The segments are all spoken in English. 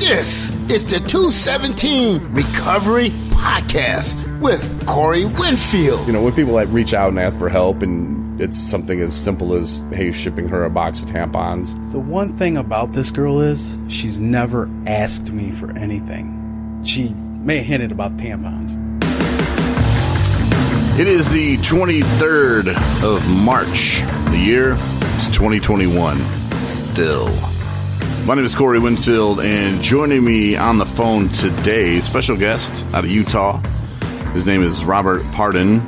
This is the 217 Recovery Podcast with Corey Winfield. You know, when people like reach out and ask for help, and it's something as simple as, hey, shipping her a box of tampons. The one thing about this girl is she's never asked me for anything. She may have hinted about tampons. It is the 23rd of March. The year is 2021. Still. My name is Corey Winfield, and joining me on the phone today, special guest out of Utah. His name is Robert Pardon,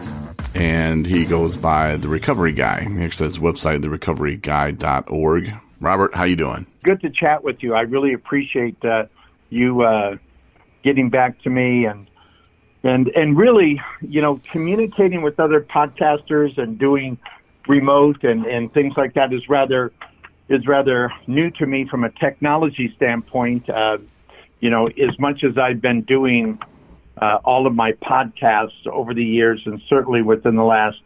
and he goes by The Recovery Guy. He actually has a website, therecoveryguy.org. Robert, how you doing? Good to chat with you. I really appreciate you getting back to me and really, you know, communicating with other podcasters and doing remote and things like that is rather new to me from a technology standpoint. You know, as much as I've been doing all of my podcasts over the years, and certainly within the last,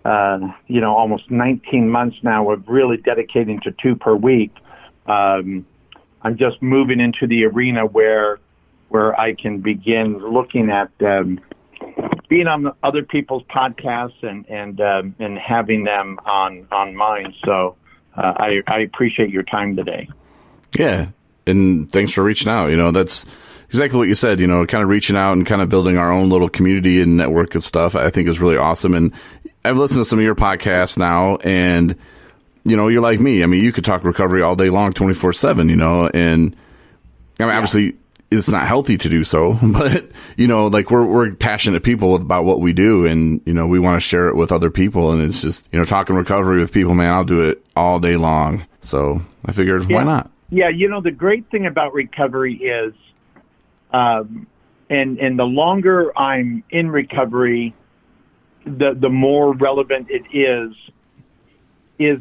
almost 19 months now of really dedicating to 2 per week, I'm just moving into the arena where I can begin looking at being on other people's podcasts and having them on mine. So I appreciate your time today. Yeah, and thanks for reaching out. You know, that's exactly what you said. You know, kind of reaching out and kind of building our own little community and network of stuff, I think is really awesome. And I've listened to some of your podcasts now, and, you know, you're like me. I mean, you could talk recovery all day long, 24/7, you know, and I mean, obviously it's not healthy to do so, but, you know, like we're passionate people about what we do, and, you know, we want to share it with other people, and it's just, you know, talking recovery with people, man, I'll do it all day long. So I figured, why not? Yeah, you know, the great thing about recovery is, and the longer I'm in recovery, the more relevant it is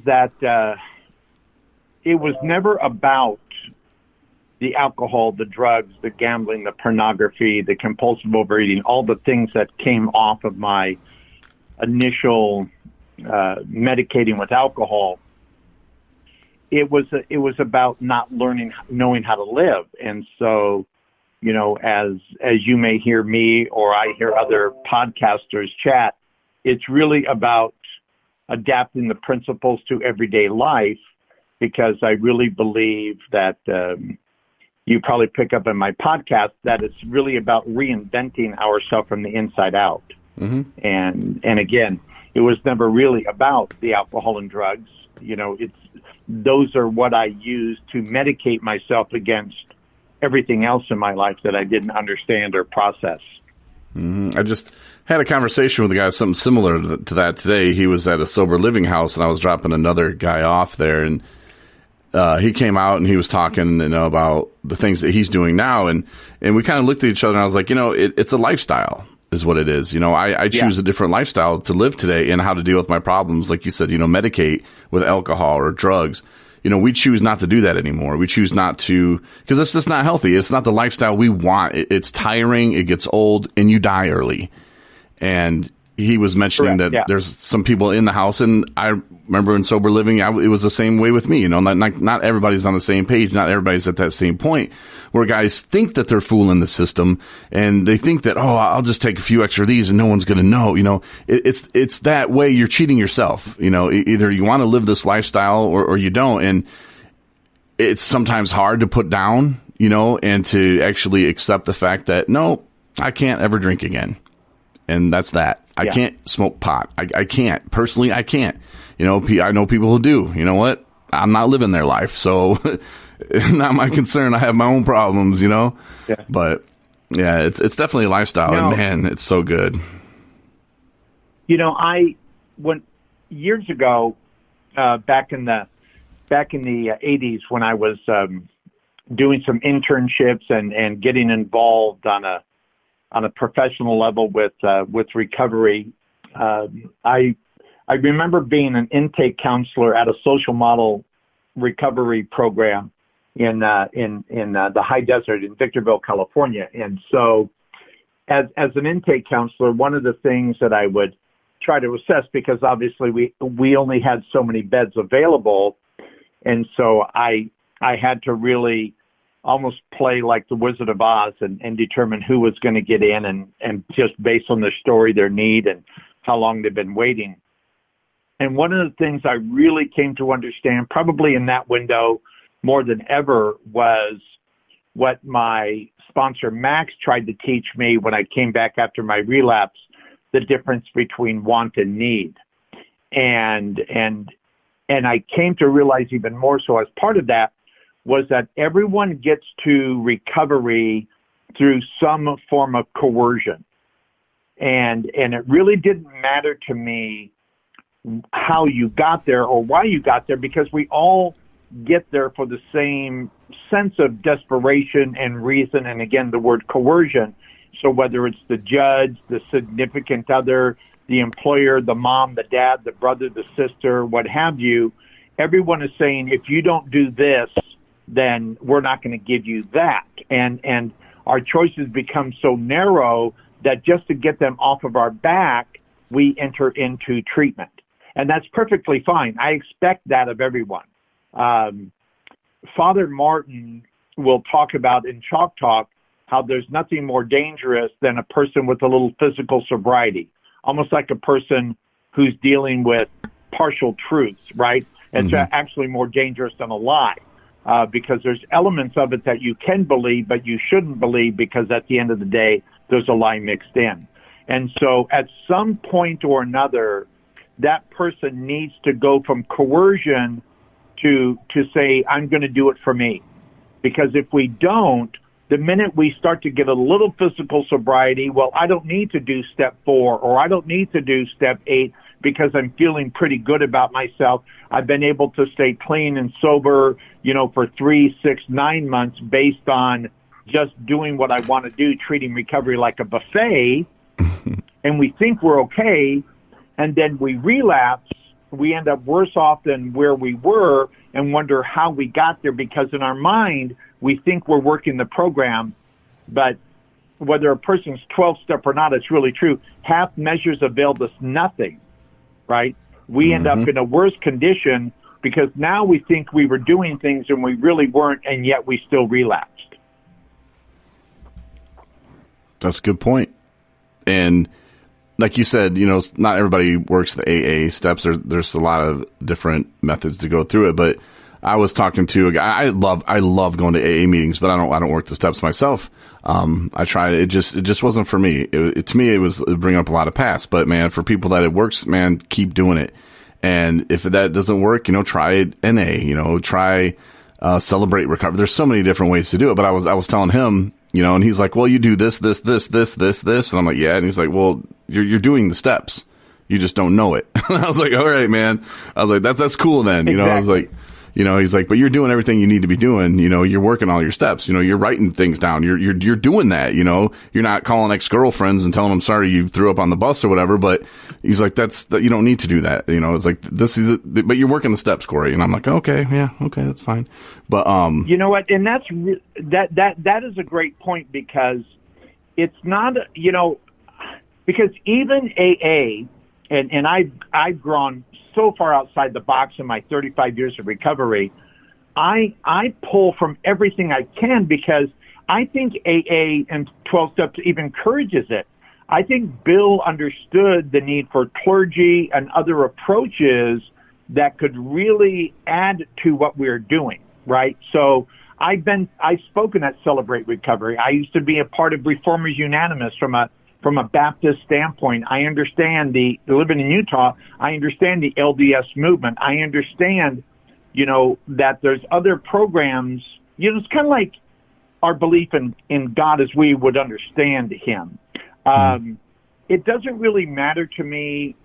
that it was never about the alcohol, the drugs, the gambling, the pornography, the compulsive overeating, all the things that came off of my initial medicating with alcohol. It was about not knowing how to live. And so, you know, as you may hear me or I hear other podcasters chat, it's really about adapting the principles to everyday life, because I really believe that you probably pick up in my podcast that it's really about reinventing ourselves from the inside out. Mm-hmm. And again, it was never really about the alcohol and drugs. You know, those are what I use to medicate myself against everything else in my life that I didn't understand or process. Mm-hmm. I just had a conversation with a guy, something similar to that today. He was at a sober living house, and I was dropping another guy off there, and he came out and he was talking, you know, about the things that he's doing now. And we kind of looked at each other, and I was like, you know, it's a lifestyle is what it is. You know, I choose a different lifestyle to live today and how to deal with my problems. Like you said, you know, medicate with alcohol or drugs. You know, we choose not to do that anymore. We choose not to, because it's just not healthy. It's not the lifestyle we want. It's tiring. It gets old, and you die early. And he was mentioning that there's some people in the house, and I remember in sober living, it was the same way with me. You know, not everybody's on the same page. Not everybody's at that same point where guys think that they're fooling the system, and they think that, oh, I'll just take a few extra of these and no one's going to know. You know, it's that way. You're cheating yourself. You know, either you want to live this lifestyle or you don't. And it's sometimes hard to put down, you know, and to actually accept the fact that, no, I can't ever drink again. And that's that. I can't smoke pot. I can't. Personally, I can't. You know, I know people who do. You know what? I'm not living their life, so not my concern. I have my own problems, you know? Yeah. But, yeah, it's definitely a lifestyle, and, man, it's so good. You know, years ago, back in the 80s, when I was doing some internships and getting involved on a professional level with recovery, I remember being an intake counselor at a social model recovery program in the high desert in Victorville, California. And so as an intake counselor, one of the things that I would try to assess, because obviously we only had so many beds available, and so I had to really almost play like the Wizard of Oz and determine who was going to get in and just based on their story, their need, and how long they've been waiting. And one of the things I really came to understand, probably in that window more than ever, was what my sponsor Max tried to teach me when I came back after my relapse, the difference between want and need. And I came to realize even more so as part of that was that everyone gets to recovery through some form of coercion. And it really didn't matter to me how you got there or why you got there, because we all get there for the same sense of desperation and reason. And again, the word coercion. So whether it's the judge, the significant other, the employer, the mom, the dad, the brother, the sister, what have you, everyone is saying, if you don't do this, then we're not going to give you that. And our choices become so narrow that just to get them off of our back, we enter into treatment. And that's perfectly fine. I expect that of everyone. Father Martin will talk about in Chalk Talk how there's nothing more dangerous than a person with a little physical sobriety, almost like a person who's dealing with partial truths, right? It's actually more dangerous than a lie, because there's elements of it that you can believe, but you shouldn't believe, because at the end of the day, there's a lie mixed in. And so at some point or another, that person needs to go from coercion to say, I'm going to do it for me. Because if we don't, the minute we start to get a little physical sobriety, well, I don't need to do step 4, or I don't need to do step 8 because I'm feeling pretty good about myself. I've been able to stay clean and sober, for 3, 6, 9 months based on just doing what I want to do, treating recovery like a buffet, and we think we're okay, and then we relapse. We end up worse off than where we were and wonder how we got there, because in our mind, we think we're working the program, but whether a person's 12-step or not, it's really true. Half measures availed us nothing, right? We end up in a worse condition because now we think we were doing things and we really weren't, and yet we still relapsed. That's a good point. And like you said, not everybody works the AA steps. There's a lot of different methods to go through it. But I was talking to a guy. I love going to AA meetings, but I don't work the steps myself. I tried. It just wasn't for me. To me, it bring up a lot of past. But man, for people that it works, man, keep doing it. And if that doesn't work, try NA. Try Celebrate Recovery. There's so many different ways to do it. But I was telling him, and he's like, well, you do this, and I'm like, yeah. And he's like, well, you're doing the steps. You just don't know it. I was like, all right, man. I was like, that's cool then. Exactly. I was like, he's like, but you're doing everything you need to be doing. You're working all your steps. You're writing things down. You're doing that. You're not calling ex-girlfriends and telling them sorry you threw up on the bus or whatever. But he's like, you don't need to do that. It's like, this is it, but you're working the steps, Corey. And I'm like, okay, yeah, okay, that's fine. But you know what? And that's that is a great point, because it's not because even AA and I've grown so far outside the box in my 35 years of recovery. I pull from everything I can, because I think AA and 12 steps even encourages it. I think Bill understood the need for clergy and other approaches that could really add to what we're doing, right? So I've spoken at Celebrate Recovery. I used to be a part of Reformers Unanimous from a Baptist standpoint. I understand living in Utah, I understand the LDS movement. I understand, that there's other programs. It's kind of like our belief in God as we would understand him. It doesn't really matter to me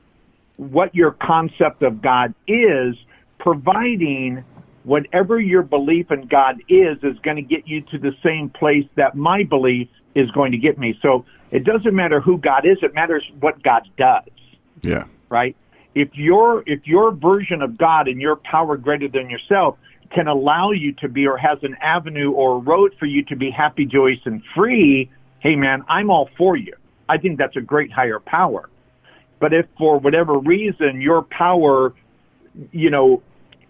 what your concept of God is, providing whatever your belief in God is going to get you to the same place that my belief is going to get me. So it doesn't matter who God is, it matters what God does. Yeah. Right? If your version of God and your power greater than yourself can allow you to be, or has an avenue or a road for you to be happy, joyous, and free, hey man, I'm all for you. I think that's a great higher power. But if for whatever reason your power,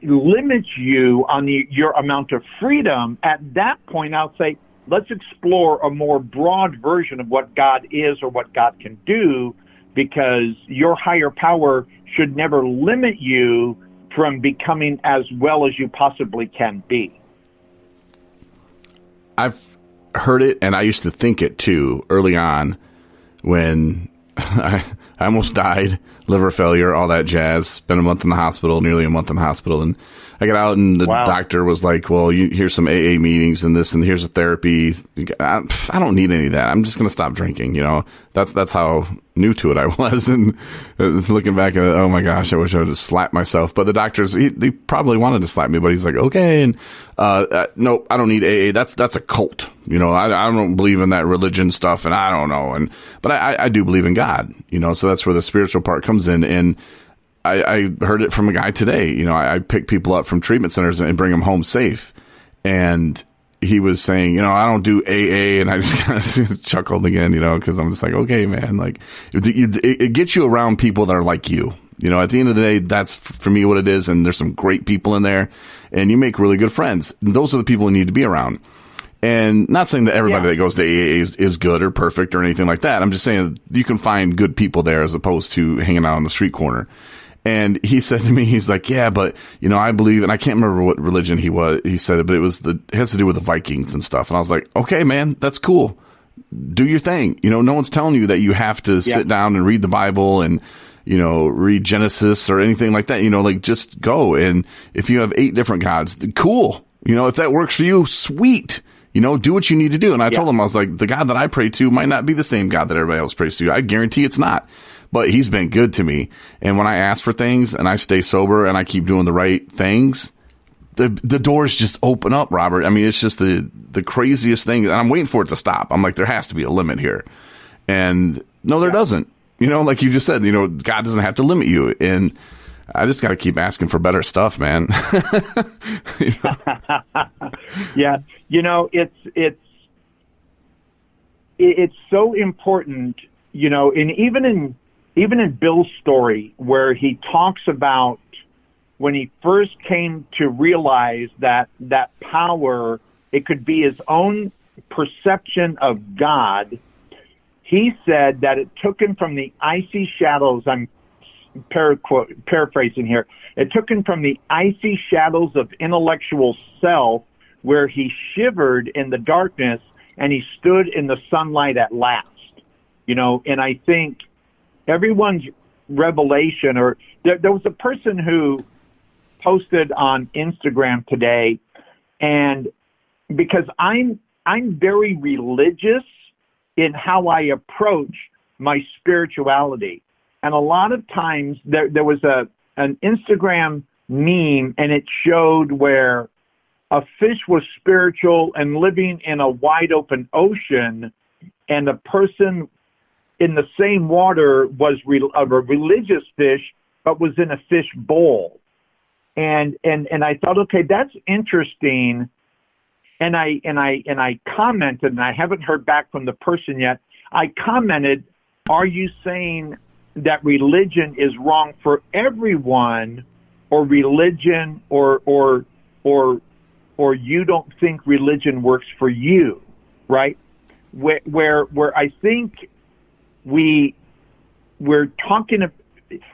limits you on your amount of freedom, at that point I'll say, let's explore a more broad version of what God is or what God can do, because your higher power should never limit you from becoming as well as you possibly can be. I've heard it, and I used to think it too early on when I almost died, liver failure, all that jazz, spent a month in the hospital, nearly a month in the hospital, and I got out and the doctor was like, well, here's some AA meetings and this, and here's a therapy. I don't need any of that. I'm just going to stop drinking. That's how new to it I was. And looking back at it, oh my gosh, I wish I would have slapped myself. But the doctors, they probably wanted to slap me, but he's like, okay. And, no, I don't need AA. That's a cult. I don't believe in that religion stuff, and I don't know. But I do believe in God, so that's where the spiritual part comes in. And I heard it from a guy today. I pick people up from treatment centers and bring them home safe. And he was saying, I don't do AA. And I just kind of chuckled again, because I'm just like, okay, man, like it gets you around people that are like you. At the end of the day, that's for me what it is. And there's some great people in there, and you make really good friends. Those are the people you need to be around. And not saying that everybody that goes to AA is good or perfect or anything like that. I'm just saying you can find good people there as opposed to hanging out on the street corner. And he said to me, he's like, yeah, but, I believe, and I can't remember what religion he said it, but it has to do with the Vikings and stuff. And I was like, okay, man, that's cool. Do your thing. No one's telling you that you have to sit down and read the Bible and, read Genesis or anything like that. Just go. And if you have 8 different gods, cool. If that works for you, sweet. Do what you need to do. And I told him, I was like, the God that I pray to might not be the same God that everybody else prays to. I guarantee it's not. But he's been good to me. And when I ask for things and I stay sober and I keep doing the right things, the doors just open up, Robert. I mean, it's just the craziest thing. And I'm waiting for it to stop. I'm like, there has to be a limit here. And no, there doesn't. Like you just said, God doesn't have to limit you. And I just got to keep asking for better stuff, man. Yeah. It's so important, and even in Bill's story, where he talks about when he first came to realize that power, it could be his own perception of God. He said that it took him from the icy shadows. I'm paraphrasing here. It took him from the icy shadows of intellectual self, where he shivered in the darkness, and he stood in the sunlight at last. And I think everyone's revelation, or there was a person who posted on Instagram today, and because I'm very religious in how I approach my spirituality. And a lot of times there was an Instagram meme, and it showed where a fish was spiritual and living in a wide open ocean, and a person in the same water was a religious fish, but was in a fish bowl. And I thought, okay, that's interesting. And I commented, and I haven't heard back from the person yet. I commented, are you saying that religion is wrong for everyone, or religion, or you don't think religion works for you, right? Where I think we're talking,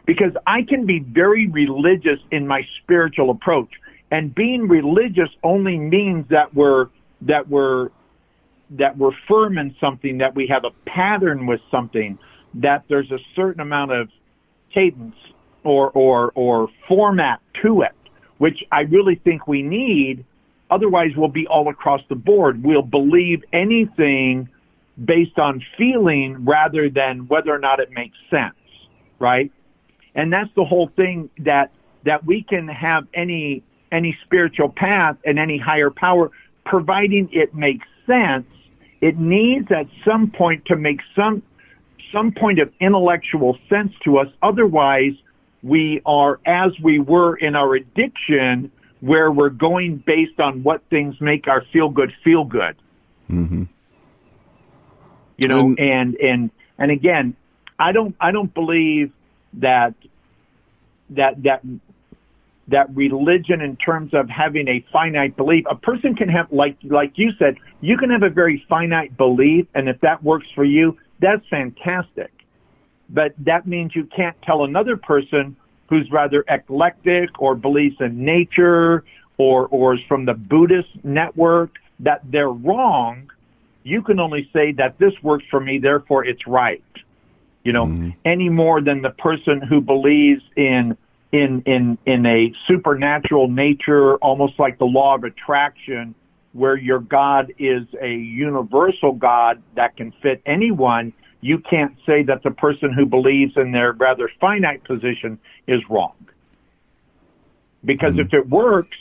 because I can be very religious in my spiritual approach, and being religious only means that we're firm in something, that we have a pattern with something, that there's a certain amount of cadence or format to it, which I really think we need. Otherwise, we'll be all across the board. We'll believe anything based on feeling rather than whether or not it makes sense, right? And that's the whole thing, that we can have any spiritual path and any higher power, providing it makes sense. It needs at some point to make some point of intellectual sense to us. Otherwise, we are as we were in our addiction, where we're going based on what things make our feel good. Mm-hmm. And again, I don't believe that that religion, in terms of having a finite belief, a person can have, like you said, you can have a very finite belief, and if that works for you, that's fantastic. But that means you can't tell another person who's rather eclectic or believes in nature or is from the Buddhist network that they're wrong. You can only say that this works for me, therefore it's right. Any more than the person who believes in a supernatural nature, almost like the law of attraction, where your God is a universal God that can fit anyone. You can't say that the person who believes in their rather finite position is wrong. Because if it works,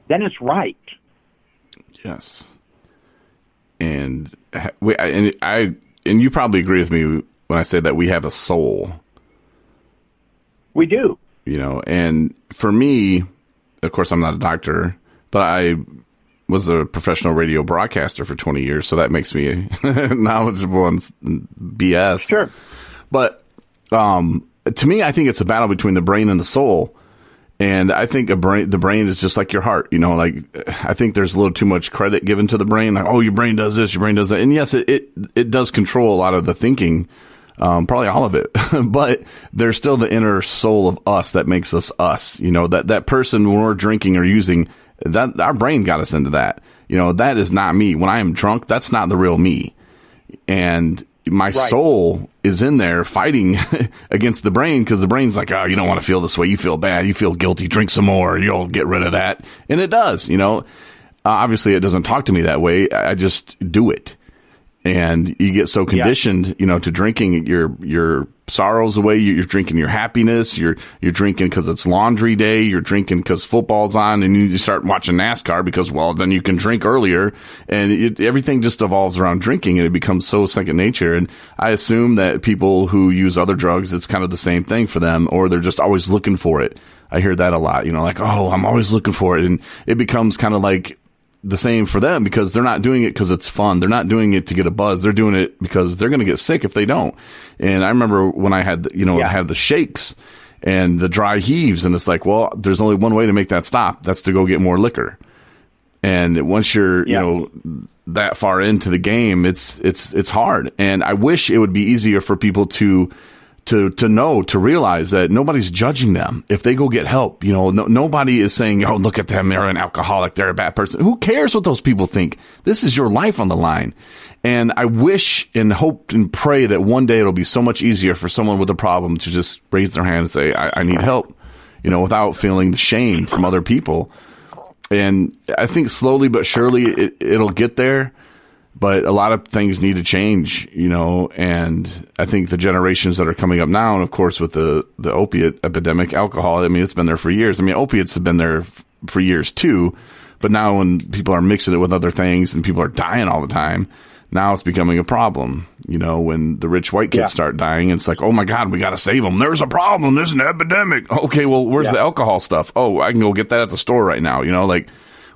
then it's right. Yes. And you probably agree with me when I say that we have a soul. We do. And for me, of course, I'm not a doctor, but I was a professional radio broadcaster for 20 years, so that makes me knowledgeable on BS. Sure. But to me, I think it's a battle between the brain and the soul. And I think the brain is just like your heart. I think there's a little too much credit given to the brain. Like, oh, your brain does this, your brain does that. And yes, it does control a lot of the thinking, probably all of it. But there's still the inner soul of us that makes us us. That person when we're drinking or using, that our brain got us into that. That is not me. When I am drunk, that's not the real me. And my soul is in there fighting against the brain, because the brain's like, oh, you don't want to feel this way. You feel bad. You feel guilty. Drink some more. You'll get rid of that. And it does, obviously it doesn't talk to me that way. I just do it. And you get so conditioned, to drinking your sorrows away. You're drinking your happiness. You're drinking because it's laundry day. You're drinking because football's on, and you start watching NASCAR because, well, then you can drink earlier. And everything just evolves around drinking, and it becomes so second nature. And I assume that people who use other drugs, it's kind of the same thing for them, or they're just always looking for it. I hear that a lot, like, oh, I'm always looking for it. And it becomes kind of like the same for them, because they're not doing it because it's fun. They're not doing it to get a buzz. They're doing it because they're going to get sick if they don't. And I remember when I had, have the shakes and the dry heaves, and it's like, well, there's only one way to make that stop. That's to go get more liquor. And once you're, that far into the game, it's hard. And I wish it would be easier for people to realize that nobody's judging them if they go get help. Nobody is saying, oh, look at them, they're an alcoholic, they're a bad person. Who cares what those people think? This is your life on the line. And I wish and hope and pray that one day it'll be so much easier for someone with a problem to just raise their hand and say, I need help, without feeling the shame from other people. And I think slowly but surely it'll get there. But a lot of things need to change, and I think the generations that are coming up now, and of course with the opiate epidemic, alcohol, it's been there for years. Opiates have been there for years too, but now when people are mixing it with other things and people are dying all the time, now it's becoming a problem. When the rich white kids start dying, it's like, oh my God, we got to save them. There's a problem. There's an epidemic. Okay, well, where's the alcohol stuff? Oh, I can go get that at the store right now.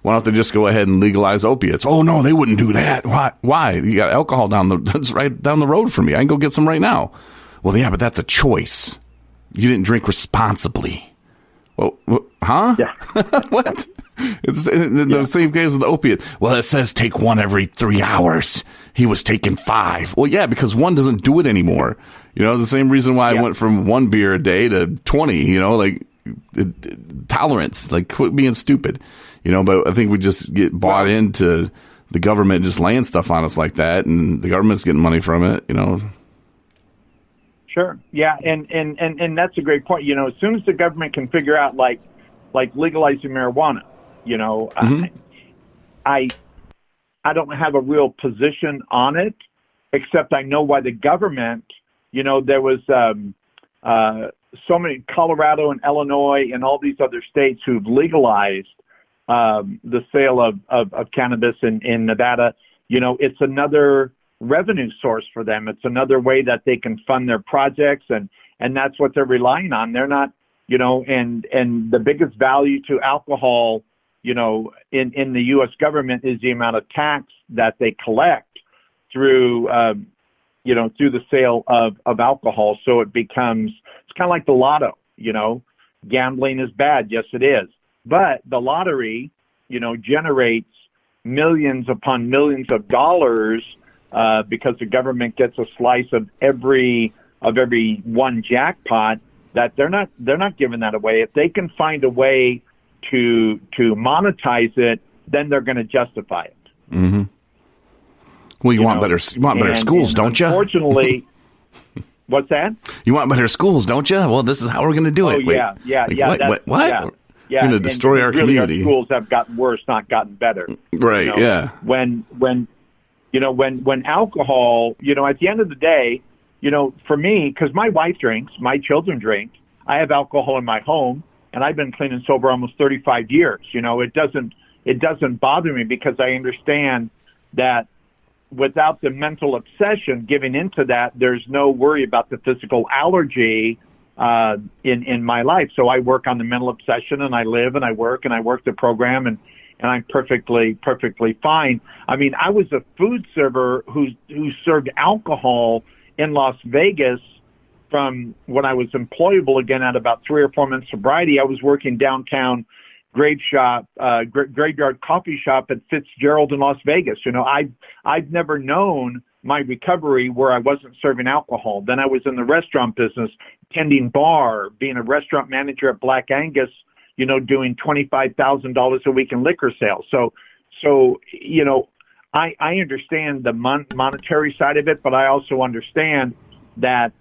Why don't they just go ahead and legalize opiates? Oh, no, they wouldn't do that. Why? You got alcohol that's right down the road from me. I can go get some right now. Well, yeah, but that's a choice. You didn't drink responsibly. Well, huh? Yeah. What? It's the same case with the opiate. Well, it says take one every 3 hours. He was taking 5. Well, yeah, because one doesn't do it anymore. The same reason why I went from 1 beer a day to 20, tolerance, quit being stupid. But I think we just get bought into the government just laying stuff on us like that, and the government's getting money from it, Sure. Yeah. And that's a great point. As soon as the government can figure out like legalizing marijuana, I don't have a real position on it, except I know why the government, there was, so many, Colorado and Illinois and all these other states who've legalized the sale of cannabis in Nevada. It's another revenue source for them. It's another way that they can fund their projects, and that's what they're relying on. They're not, and the biggest value to alcohol, in the U.S. government is the amount of tax that they collect through, through the sale of alcohol. So it's kind of like the lotto, Gambling is bad. Yes, it is. But the lottery, generates millions upon millions of dollars because the government gets a slice of every one jackpot. That they're not giving that away. If they can find a way to monetize it, then they're going to justify it. Mm-hmm. Well, you want better schools, don't you? Unfortunately, what's that? You want better schools, don't you? Well, this is how we're going to do it. Yeah. What? Yeah. You're going to destroy our community. Our schools have gotten worse, not gotten better. Right. Yeah. When alcohol, at the end of the day, for me, because my wife drinks, my children drink, I have alcohol in my home, and I've been clean and sober almost 35 years. It doesn't bother me because I understand that without the mental obsession giving into that, there's no worry about the physical allergy in my life. So I work on the mental obsession, and I live and I work the program, and I'm perfectly fine. I mean, I was a food server who served alcohol in Las Vegas from when I was employable again at about 3 or 4 months sobriety. I was working downtown graveyard coffee shop at Fitzgerald in Las Vegas. I've never known my recovery where I wasn't serving alcohol. Then I was in the restaurant business, tending bar, being a restaurant manager at Black Angus, doing $25,000 a week in liquor sales. So I understand the monetary side of it, but I also understand that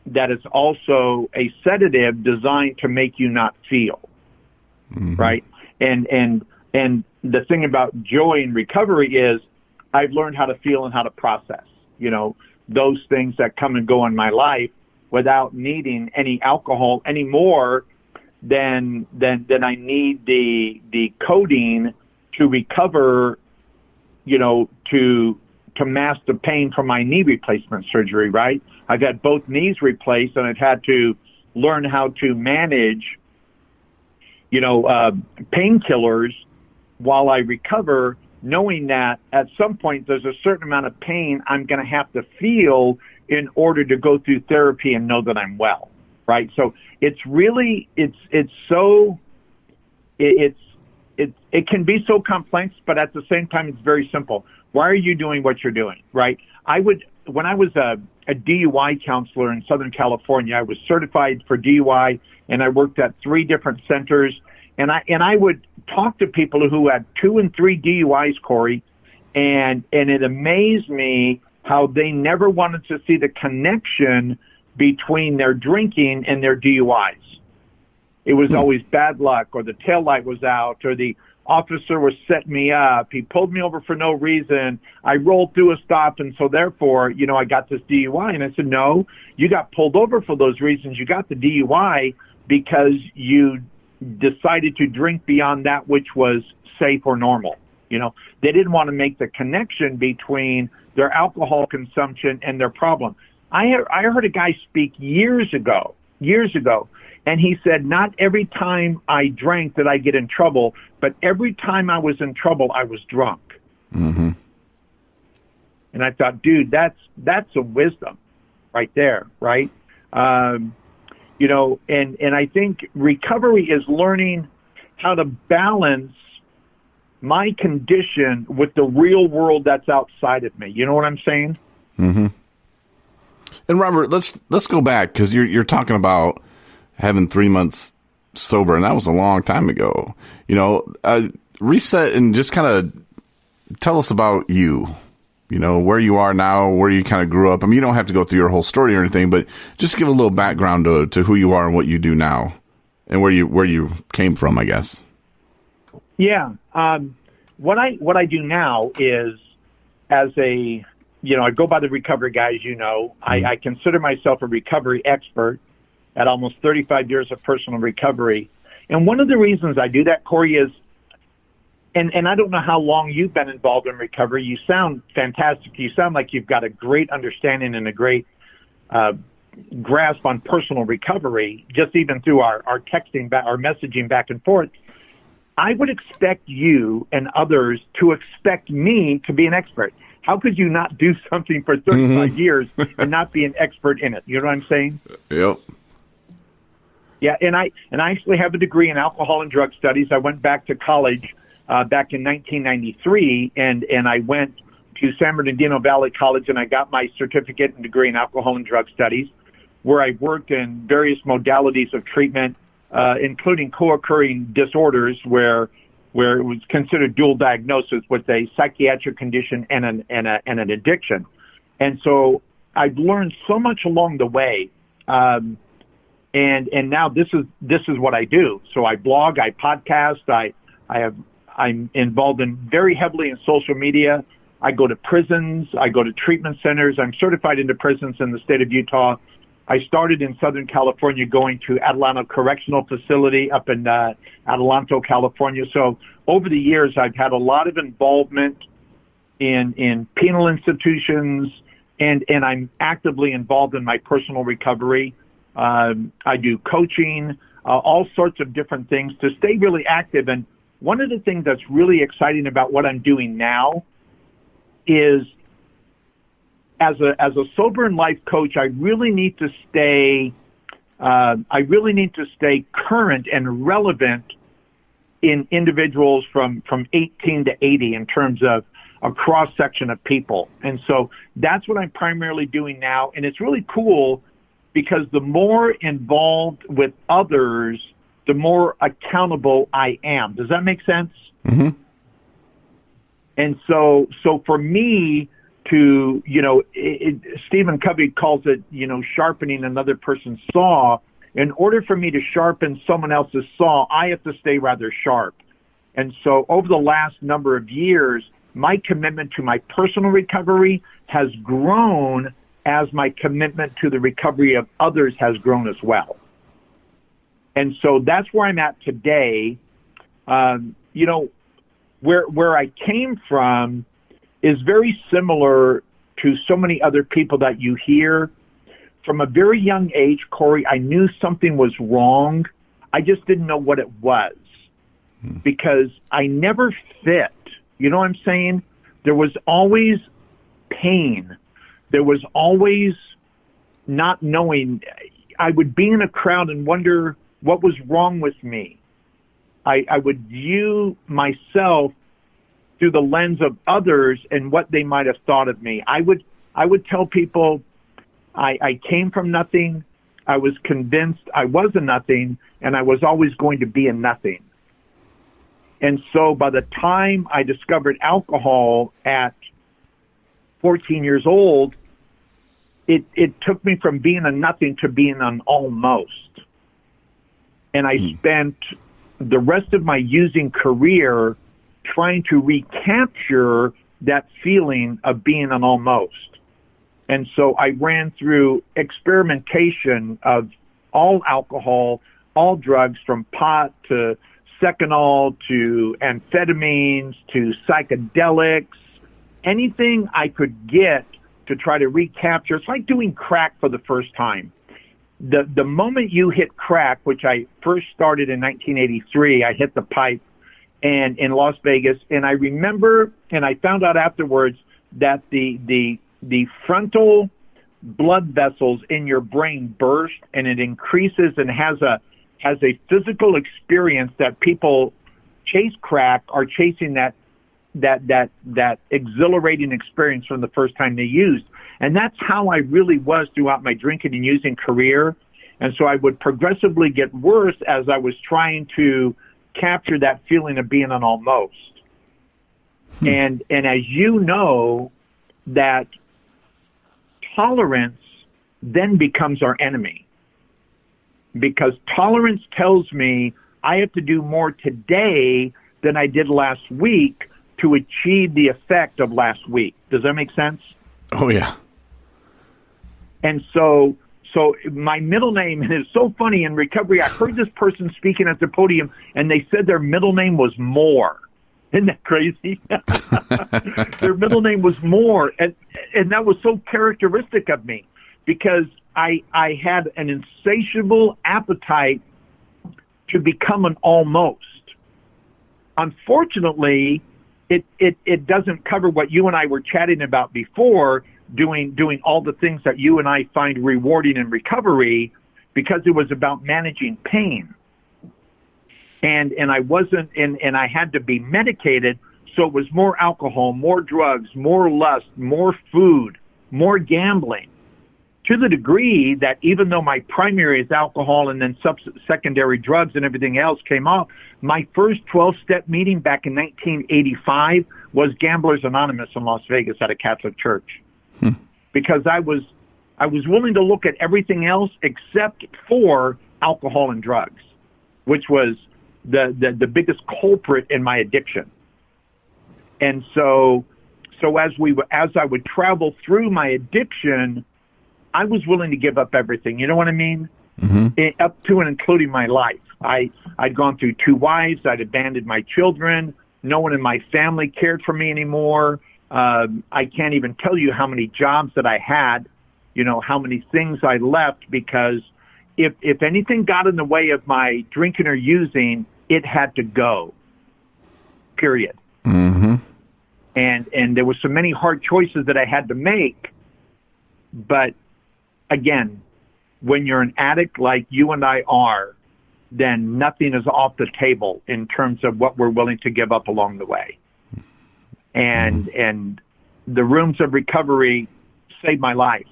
it's also a sedative designed to make you not feel. Mm-hmm. Right. And the thing about joy and recovery is I've learned how to feel and how to process, those things that come and go in my life without needing any alcohol any more than I need the codeine to recover, to mask the pain from my knee replacement surgery. Right. I've had both knees replaced, and I've had to learn how to manage painkillers while I recover, knowing that at some point there's a certain amount of pain I'm going to have to feel in order to go through therapy and know that I'm well, right? So it can be so complex, but at the same time, it's very simple. Why are you doing what you're doing, right? When I was a DUI counselor in Southern California, I was certified for DUI, and I worked at 3 different centers, and I would talk to people who had 2 and 3 DUIs, Corey, and it amazed me how they never wanted to see the connection between their drinking and their DUIs. It was always bad luck, or the taillight was out, or the officer was setting me up. He pulled me over for no reason. I rolled through a stop, and so therefore, I got this DUI. And I said, no, you got pulled over for those reasons. You got the DUI because you decided to drink beyond that which was safe or normal. They didn't want to make the connection between their alcohol consumption and their problem. I heard a guy speak years ago, and he said, not every time I drank did I get in trouble, but every time I was in trouble, I was drunk. Mm-hmm. And I thought, dude, that's a wisdom right there, right? And I think recovery is learning how to balance my condition with the real world that's outside of me. You know what I'm saying? Mm-hmm. And Robert, let's go back, because you're talking about having 3 months sober, and that was a long time ago. Reset and just kind of tell us about you. Where you are now, where you kind of grew up. I mean, you don't have to go through your whole story or anything, but just give a little background to who you are and what you do now, and where you came from, I guess. Yeah. What I do now is, as I go by the recovery guy, as you know. I consider myself a recovery expert at almost 35 years of personal recovery. And one of the reasons I do that, Corey, is, and I don't know how long you've been involved in recovery. You sound fantastic. You sound like you've got a great understanding and a great grasp on personal recovery, just even through our texting, our messaging back and forth. I would expect you and others to expect me to be an expert. How could you not do something for 35 years and not be an expert in it? You know what I'm saying? Yep. Yeah, and I actually have a degree in alcohol and drug studies. I went back to college back in 1993, and I went to San Bernardino Valley College, and I got my certificate and degree in alcohol and drug studies, where I worked in various modalities of treatment, including co-occurring disorders, where it was considered dual diagnosis with a psychiatric condition and an addiction. And so I've learned so much along the way. And now this is what I do. So I blog, I podcast, I'm involved very heavily in social media. I go to prisons, I go to treatment centers. I'm certified into prisons in the state of Utah. I started in Southern California, going to Adelanto Correctional Facility up in Adelanto, California. So over the years, I've had a lot of involvement in penal institutions, and I'm actively involved in my personal recovery. I do coaching, all sorts of different things to stay really active. And one of the things that's really exciting about what I'm doing now is, as a sober and life coach, I really need to stay current and relevant in individuals from 18 to 80 in terms of a cross section of people. And so that's what I'm primarily doing now. And it's really cool, because the more involved with others, the more accountable I am. Does that make sense? Mm-hmm. And so for me to, Stephen Covey calls it, sharpening another person's saw. In order for me to sharpen someone else's saw, I have to stay rather sharp. And so over the last number of years, my commitment to my personal recovery has grown as my commitment to the recovery of others has grown as well. And so that's where I'm at today. Where I came from is very similar to so many other people that you hear. From a very young age, Corey, I knew something was wrong. I just didn't know what it was, because I never fit. You know what I'm saying? There was always pain. There was always not knowing. I would be in a crowd and wonder what was wrong with me. I would view myself through the lens of others and what they might have thought of me. I would tell people I came from nothing. I was convinced I was a nothing, and I was always going to be a nothing. And so by the time I discovered alcohol at 14 years old, it took me from being a nothing to being an almost. And I spent the rest of my using career trying to recapture that feeling of being an almost. And so I ran through experimentation of all alcohol, all drugs, from pot to Seconal to amphetamines to psychedelics, anything I could get to try to recapture. It's like doing crack for the first time. The moment you hit crack, which I first started in 1983, I hit the pipe and in Las Vegas, and I remember, and I found out afterwards, that the frontal blood vessels in your brain burst, and it increases and has a physical experience that people chase crack are chasing that exhilarating experience from the first time they used. And that's how I really was throughout my drinking and using career. And so I would progressively get worse as I was trying to capture that feeling of being an almost. And as you know, that tolerance then becomes our enemy, because tolerance tells me I have to do more today than I did last week to achieve the effect of last week. Does that make sense? Oh, yeah. And so my middle name, and it's so funny in recovery, I heard this person speaking at the podium, and they said their middle name was Moore. Isn't that crazy? Their middle name was Moore, and that was so characteristic of me, because I had an insatiable appetite to become an almost. Unfortunately, it doesn't cover what you and I were chatting about before, doing all the things that you and I find rewarding in recovery. because it was about managing pain. And I wasn't, and I had to be medicated. So it was more alcohol, more drugs, more lust, more food, more gambling, to the degree that even though my primary is alcohol and then secondary drugs and everything else came off, my first 12-step meeting back in 1985 was Gamblers Anonymous in Las Vegas at a Catholic church. Because I was willing to look at everything else except for alcohol and drugs, which was the biggest culprit in my addiction. And so as I would travel through my addiction, I was willing to give up everything. You know what I mean? Up to and including my life. I'd gone through 2 wives. I'd abandoned my children. No one in my family cared for me anymore. I can't even tell you how many jobs that I had, how many things I left, because if anything got in the way of my drinking or using, it had to go, period. And there were so many hard choices that I had to make. But again, when you're an addict like you and I are, then nothing is off the table in terms of what we're willing to give up along the way. And the rooms of recovery saved my life.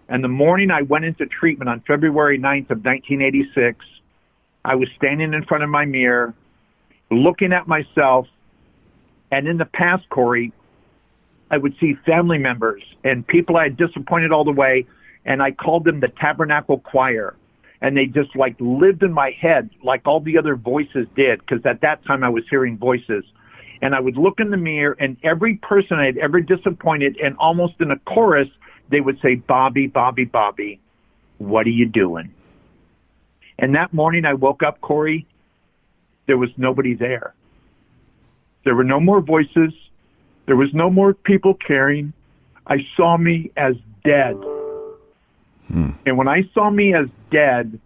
And the morning I went into treatment on February 9th of 1986, I was standing in front of my mirror, looking at myself. And in the past, Corey, I would see family members and people I had disappointed all the way, and I called them the Tabernacle Choir. And they just lived in my head like all the other voices did, because at that time I was hearing voices. And I would look in the mirror, and every person I had ever disappointed, and almost in a chorus, they would say, Bobby, Bobby, Bobby, what are you doing? And that morning I woke up, Corey, there was nobody there. There were no more voices. There was no more people caring. I saw me as dead. And when I saw me as dead,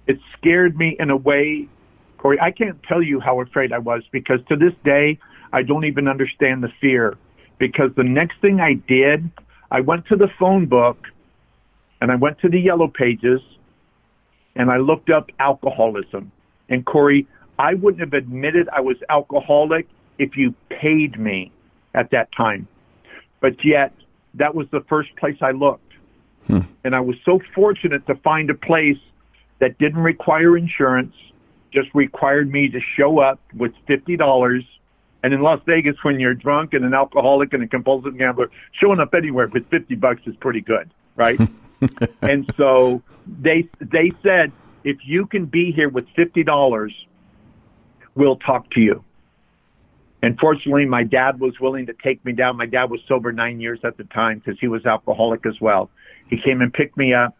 it scared me in a way, Corey, I can't tell you how afraid I was, because to this day, I don't even understand the fear. Because the next thing I did, I went to the phone book, and I went to the yellow pages, and I looked up alcoholism. And Corey, I wouldn't have admitted I was alcoholic if you paid me at that time. But yet, that was the first place I looked. And I was so fortunate to find a place that didn't require insurance, just required me to show up with $50. And in Las Vegas, when you're drunk and an alcoholic and a compulsive gambler, showing up anywhere with $50 is pretty good, right? And so they said, if you can be here with $50, we'll talk to you. And fortunately, my dad was willing to take me down. My dad was sober 9 years at the time because he was alcoholic as well. He came and picked me up,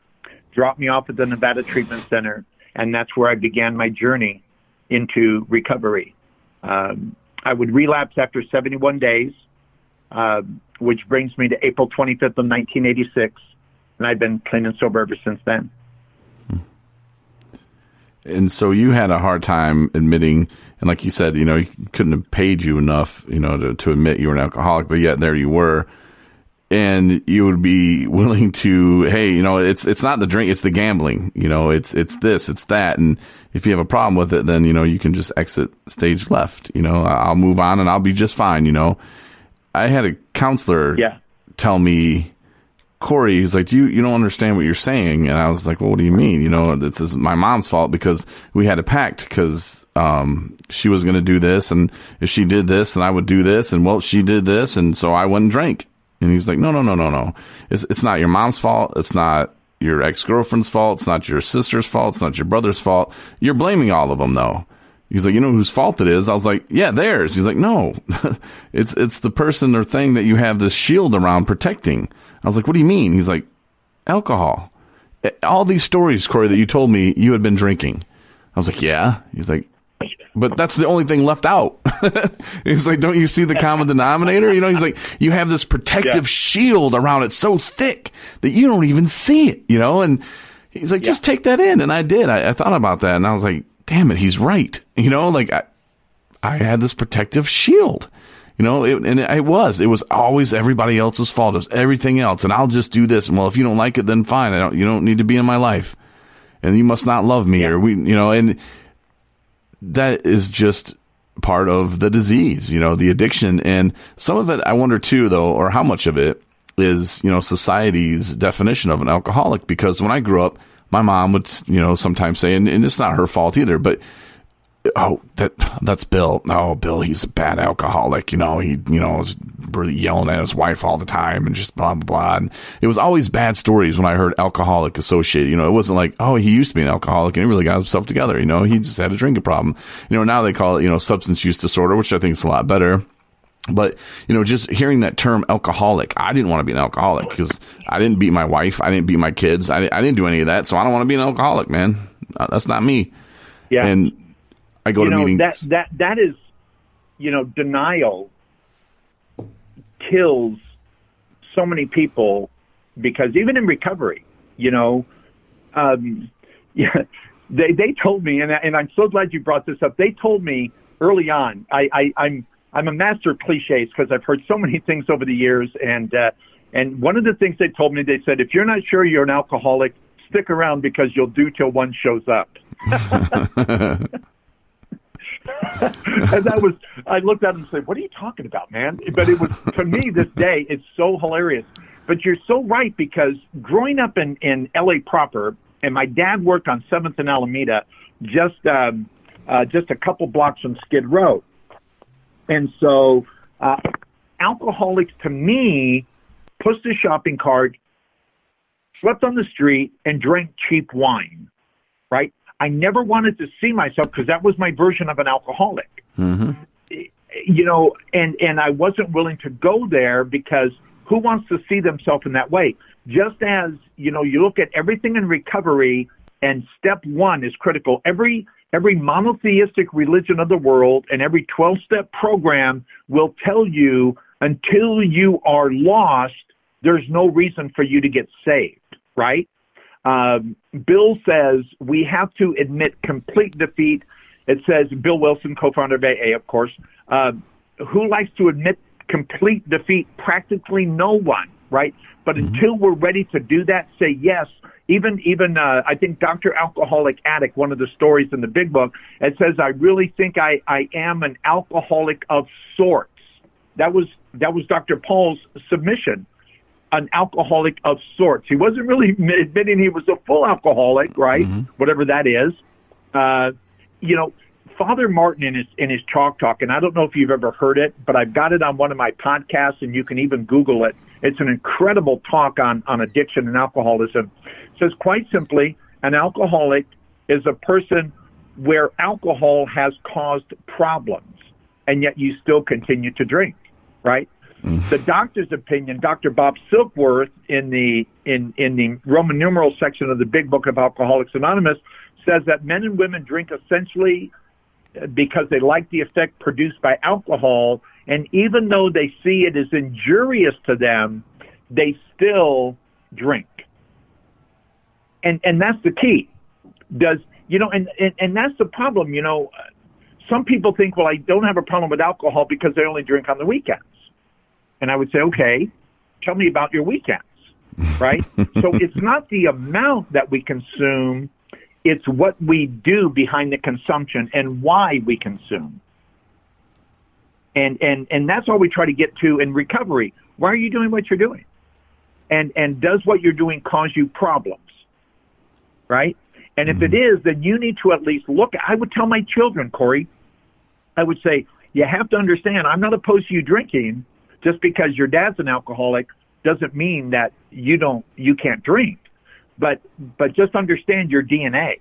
dropped me off at the Nevada Treatment Center, and that's where I began my journey into recovery. I would relapse after 71 days, which brings me to April 25th of 1986, and I've been clean and sober ever since then. And so you had a hard time admitting, and like you said, he couldn't have paid you enough, to admit you were an alcoholic, but yet there you were. And you would be willing to, hey, it's not the drink, it's the gambling, it's this, it's that. And if you have a problem with it, then, you can just exit stage left, I'll move on and I'll be just fine. I had a counselor tell me, Corey, he's like, you don't understand what you're saying. And I was like, well, what do you mean? This is my mom's fault because we had a pact because, she was going to do this. And if she did this, then I would do this. And well, she did this. And so I wouldn't drink. And he's like, no. It's not your mom's fault. It's not your ex-girlfriend's fault. It's not your sister's fault. It's not your brother's fault. You're blaming all of them, though. He's like, you know whose fault it is? I was like, yeah, theirs. He's like, no, it's the person or thing that you have this shield around protecting. I was like, what do you mean? He's like, alcohol. All these stories, Corey, that you told me you had been drinking. I was like, yeah. He's like, but that's the only thing left out. He's like, don't you see the common denominator? He's like, you have this protective shield around it so thick that you don't even see it, And he's like, just take that in. And I did. I thought about that. And I was like, damn it, he's right. I had this protective shield, it was always everybody else's fault. It was everything else. And I'll just do this. And well, if you don't like it, then fine. You don't need to be in my life. and you must not love me, or and that is just part of the disease, the addiction. And some of it, I wonder too, though, or how much of it is, society's definition of an alcoholic. Because when I grew up, my mom would, sometimes say, and it's not her fault either, but, oh, that's Bill. Oh, Bill, he's a bad alcoholic. He, was really yelling at his wife all the time and just blah, blah, blah. And it was always bad stories when I heard alcoholic associated. It wasn't like, oh, he used to be an alcoholic and he really got himself together. He just had a drinking problem. Now they call it, substance use disorder, which I think is a lot better. But, just hearing that term alcoholic, I didn't want to be an alcoholic because I didn't beat my wife. I didn't beat my kids. I didn't do any of that. So I don't want to be an alcoholic, man. That's not me. Yeah. And I go to meetings. That is, denial kills so many people, because even in recovery, they told me, and I'm so glad you brought this up. They told me early on, I'm a master of cliches because I've heard so many things over the years. And one of the things they told me, they said, if you're not sure you're an alcoholic, stick around because you'll do till one shows up. And I looked at him and said, what are you talking about, man? But it was, to me, this day, it's so hilarious. But you're so right, because growing up in LA proper, and my dad worked on 7th and Alameda, just a couple blocks from Skid Row. And so alcoholics, to me, pushed a shopping cart, slept on the street, and drank cheap wine, right? I never wanted to see myself, because that was my version of an alcoholic. Mm-hmm. And I wasn't willing to go there, because who wants to see themselves in that way? Just as, you look at everything in recovery, and step one is critical. Every monotheistic religion of the world and every 12-step program will tell you, until you are lost, there's no reason for you to get saved, right? Bill says we have to admit complete defeat. It says, Bill Wilson, co-founder of AA, of course, who likes to admit complete defeat? Practically no one, right? But until we're ready to do that, say yes. Even I think Dr. Alcoholic Addict, one of the stories in the big book, it says, I really think I am an alcoholic of sorts. That was Dr. Paul's submission. An alcoholic of sorts. He wasn't really admitting he was a full alcoholic, right? Mm-hmm. Whatever that is. Father Martin in his Chalk Talk, and I don't know if you've ever heard it, but I've got it on one of my podcasts, and you can even Google it. It's an incredible talk on addiction and alcoholism. It says, quite simply, an alcoholic is a person where alcohol has caused problems, and yet you still continue to drink, right? The doctor's opinion, Dr. Bob Silkworth, in the Roman numeral section of the Big Book of Alcoholics Anonymous, says that men and women drink essentially because they like the effect produced by alcohol, and even though they see it as injurious to them, they still drink. And that's the key. And that's the problem. Some people think, well, I don't have a problem with alcohol because they only drink on the weekends. And I would say, okay, tell me about your weekends, right? So it's not the amount that we consume, it's what we do behind the consumption and why we consume. And that's all we try to get to in recovery. Why are you doing what you're doing? And does what you're doing cause you problems, right? And if it is, then you need to at least look. I would tell my children, Corey, I would say, you have to understand, I'm not opposed to you drinking. Just because your dad's an alcoholic doesn't mean that you can't drink. But just understand your DNA.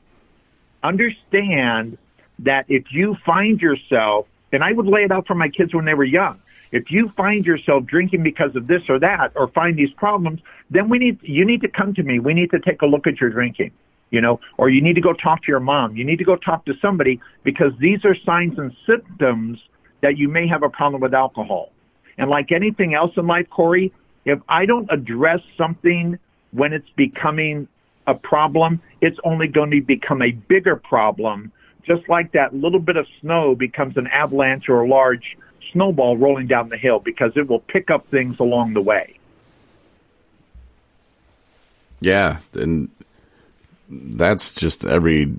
Understand that if you find yourself, and I would lay it out for my kids when they were young, if you find yourself drinking because of this or that, or find these problems, then you need to come to me. We need to take a look at your drinking, or you need to go talk to your mom. You need to go talk to somebody, because these are signs and symptoms that you may have a problem with alcohol. And like anything else in life, Corey, if I don't address something when it's becoming a problem, it's only going to become a bigger problem, just like that little bit of snow becomes an avalanche or a large snowball rolling down the hill, because it will pick up things along the way. Yeah, and that's just every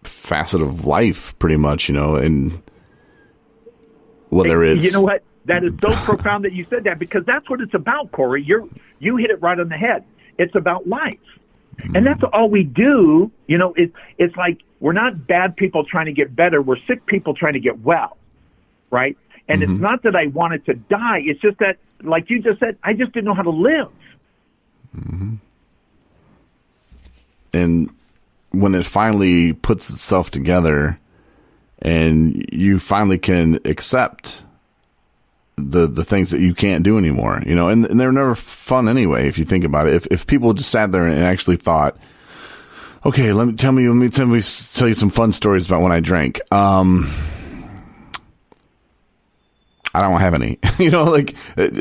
facet of life pretty much, and whether it's... You know what? That is so profound that you said that, because that's what it's about, Corey. You hit it right on the head. It's about life. And that's all we do. It's like we're not bad people trying to get better. We're sick people trying to get well, right? And it's not that I wanted to die. It's just that, like you just said, I just didn't know how to live. And when it finally puts itself together and you finally can accept the things that you can't do anymore, and they're never fun anyway, if you think about it. If people just sat there and actually thought, okay, let me tell you some fun stories about when I drank. I don't have any,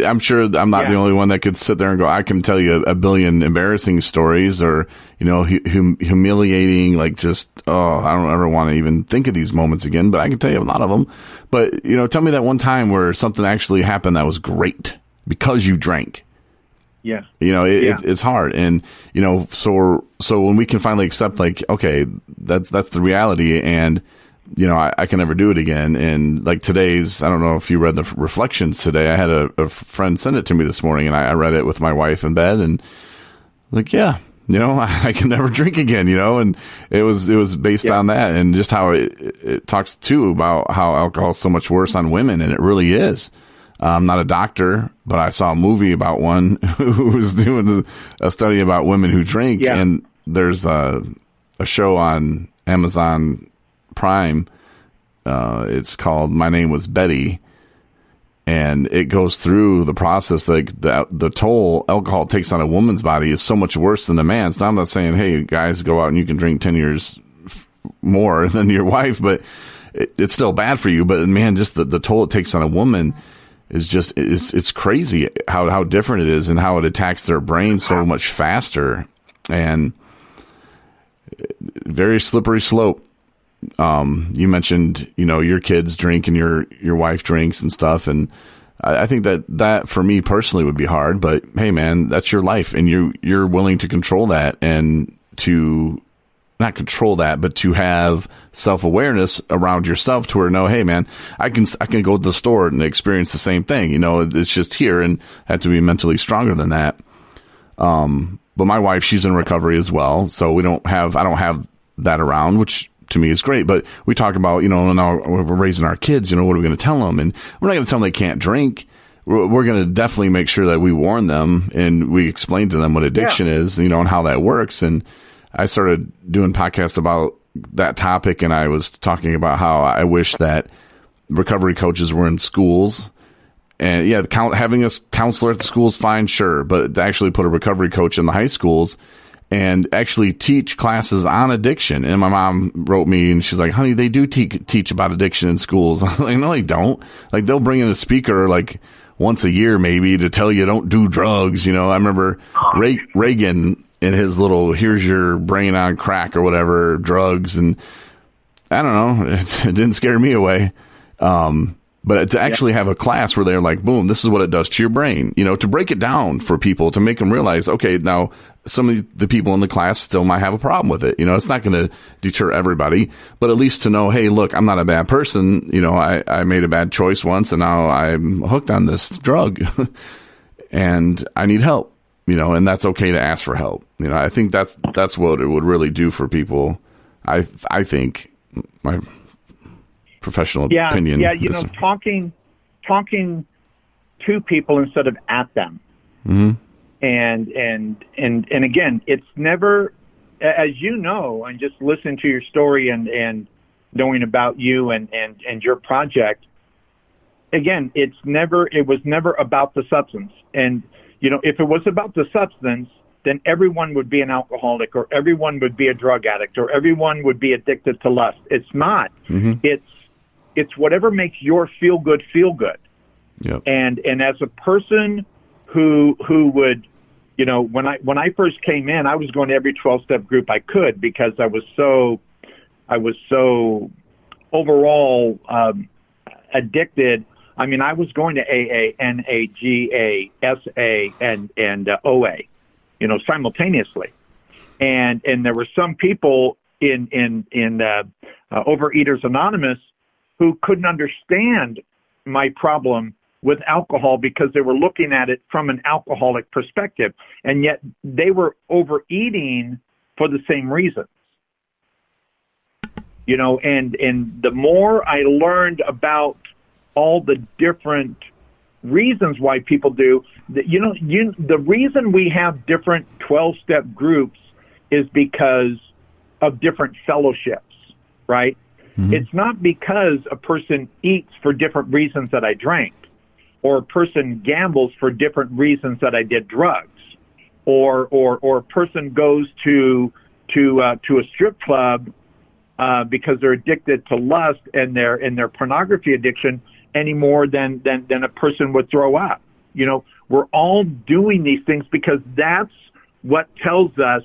I'm sure I'm not the only one that could sit there and go, I can tell you a billion embarrassing stories, or, humiliating, like just, I don't ever want to even think of these moments again, but I can tell you a lot of them. But, tell me that one time where something actually happened that was great because you drank. Yeah. It's hard. And, so when we can finally accept, like, okay, that's the reality, and, I can never do it again. And like today's, I don't know if you read the reflections today. I had a friend send it to me this morning, and I read it with my wife in bed, and like, yeah, I can never drink again, and it was based on that, and just how it talks too about how alcohol is so much worse on women. And it really is. I'm not a doctor, but I saw a movie about one who was doing a study about women who drink. Yeah. And there's a show on Amazon Prime. It's called My Name Was Betty, and it goes through the process. Like the toll alcohol takes on a woman's body is so much worse than a man's. Now, I'm not saying, hey guys, go out and you can drink 10 years more than your wife, but it's still bad for you. But man, just the toll it takes on a woman is just it's crazy how different it is, and how it attacks their brain so much faster, and very slippery slope. You mentioned, your kids drink and your wife drinks and stuff. And I think that for me personally would be hard, but hey man, that's your life, and you're willing to control that, and to not control that, but to have self-awareness around yourself to where, no, hey man, I can go to the store and experience the same thing. It's just here, and I have to be mentally stronger than that. But my wife, she's in recovery as well. So I don't have that around, which to me is great. But we talk about, now we're raising our kids, what are we going to tell them? And we're not going to tell them they can't drink. We're going to definitely make sure that we warn them and we explain to them what addiction is, and how that works. And I started doing podcasts about that topic, and I was talking about how I wish that recovery coaches were in schools. And yeah, having a counselor at the school is fine, sure, but to actually put a recovery coach in the high schools and actually teach classes on addiction. And my mom wrote me, and she's like, honey, they do teach about addiction in schools. I was like, no, they don't. Like, they'll bring in a speaker like once a year maybe to tell you don't do drugs. I remember Reagan and his little, here's your brain on crack or whatever, drugs. And I don't know, it didn't scare me away. But to actually have a class where they're like, boom, this is what it does to your brain, to break it down for people, to make them realize, okay, now some of the people in the class still might have a problem with it. It's not going to deter everybody, but at least to know, hey, look, I'm not a bad person. I made a bad choice once, and now I'm hooked on this drug and I need help, and that's okay to ask for help. I think that's what it would really do for people. I think my professional opinion. Yeah, talking to people instead of at them. Mm-hmm. And again, it's never, as you know, and just listening to your story and knowing about you and your project, again, it was never about the substance. And, if it was about the substance, then everyone would be an alcoholic, or everyone would be a drug addict, or everyone would be addicted to lust. It's not. Mm-hmm. It's whatever makes your feel good. Yep. And as a person who would, when I first came in, I was going to every 12-step group I could, because I was so overall addicted. I mean, I was going to AA, NA, GA, SA, and OA, simultaneously. and there were some people in Overeaters Anonymous who couldn't understand my problem with alcohol because they were looking at it from an alcoholic perspective, and yet they were overeating for the same reasons. You know, and the more I learned about all the different reasons why people do, the reason we have different 12-step groups is because of different fellowships, right? Mm-hmm. It's not because a person eats for different reasons that I drank, or a person gambles for different reasons that I did drugs, or a person goes to a strip club because they're addicted to lust and their pornography addiction any more than a person would throw up. You know, we're all doing these things because that's what tells us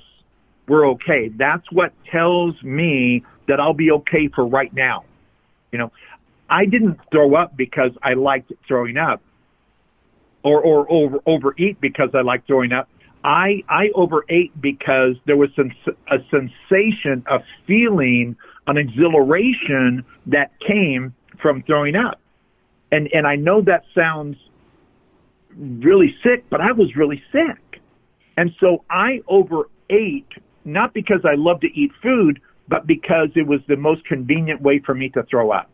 we're okay. That's what tells me that I'll be okay for right now. You know, I didn't throw up because I liked throwing up, or overeat because I liked throwing up. I overate because there was a sensation of feeling an exhilaration that came from throwing up. And I know that sounds really sick, but I was really sick. And so I overate, not because I love to eat food, but because it was the most convenient way for me to throw up.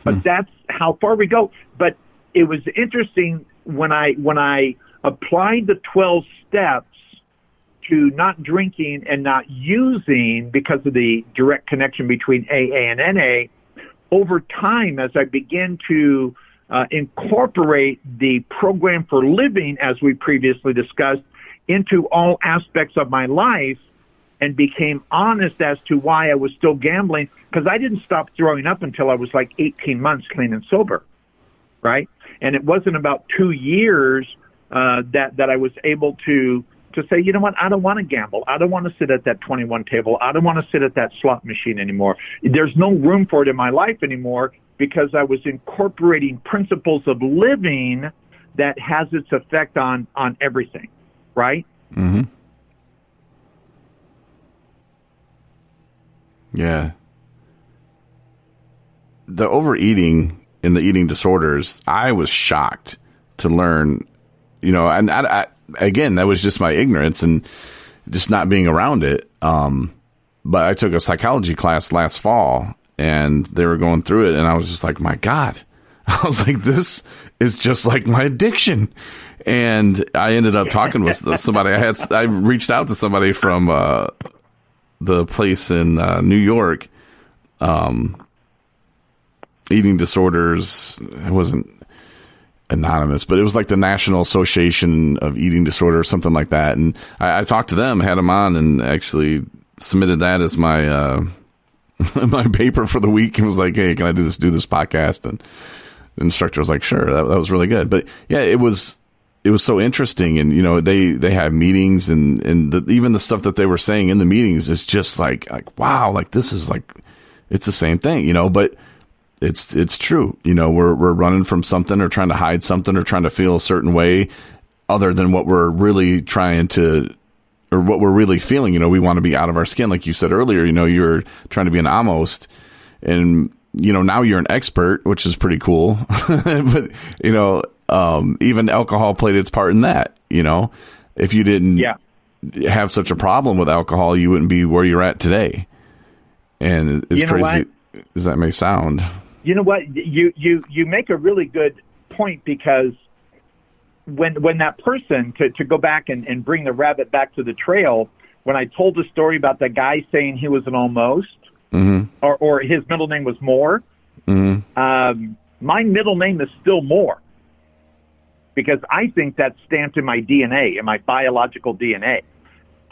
But that's how far we go. But it was interesting when I applied the 12 steps to not drinking and not using because of the direct connection between AA and NA. Over time, as I began to incorporate the program for living, as we previously discussed, into all aspects of my life, and became honest as to why I was still gambling, because I didn't stop throwing up until I was like 18 months clean and sober, right? And it wasn't about 2 years that I was able to say, you know what, I don't want to gamble. I don't want to sit at that 21 table. I don't want to sit at that slot machine anymore. There's no room for it in my life anymore because I was incorporating principles of living that has its effect on everything, right? Mm-hmm. Yeah. The overeating and the eating disorders, I was shocked to learn, you know, and I again, that was just my ignorance and just not being around it. But I took a psychology class last fall and they were going through it and I was just like, my God, I was like, this is just like my addiction. And I ended up talking with somebody. I reached out to somebody from the place in New York, eating disorders. It wasn't anonymous, but it was like the National Association of Eating Disorders, something like that. And I talked to them, had them on, and actually submitted that as my my paper for the week, and was like, "Hey, can I do this podcast?" And the instructor was like, "Sure." That was really good. But yeah, it was so interesting. And you know, they have meetings, and even the stuff that they were saying in the meetings is just like wow, like this is like it's the same thing, you know, but. It's true. You know, we're running from something or trying to hide something or trying to feel a certain way other than what we're really trying to, or what we're really feeling. You know, we want to be out of our skin. Like you said earlier, you know, you're trying to be an amos and, you know, now you're an expert, which is pretty cool. But, you know, even alcohol played its part in that, you know, if you didn't have such a problem with alcohol, you wouldn't be where you're at today. And it's crazy as that may sound. You know what? You make a really good point, because when that person, to go back and bring the rabbit back to the trail, when I told the story about the guy saying he was an almost, mm-hmm. or his middle name was Moore, mm-hmm. My middle name is still Moore, because I think that's stamped in my DNA, in my biological DNA.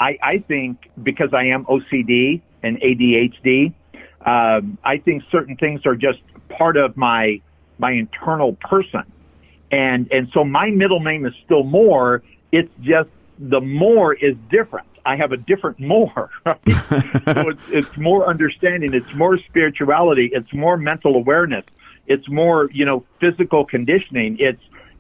I think because I am OCD and ADHD, I think certain things are just part of my internal person. And so my middle name is still Moore. It's just the Moore is different. I have a different Moore. Right? So it's more understanding. It's more spirituality. It's more mental awareness. It's more, you know, physical conditioning.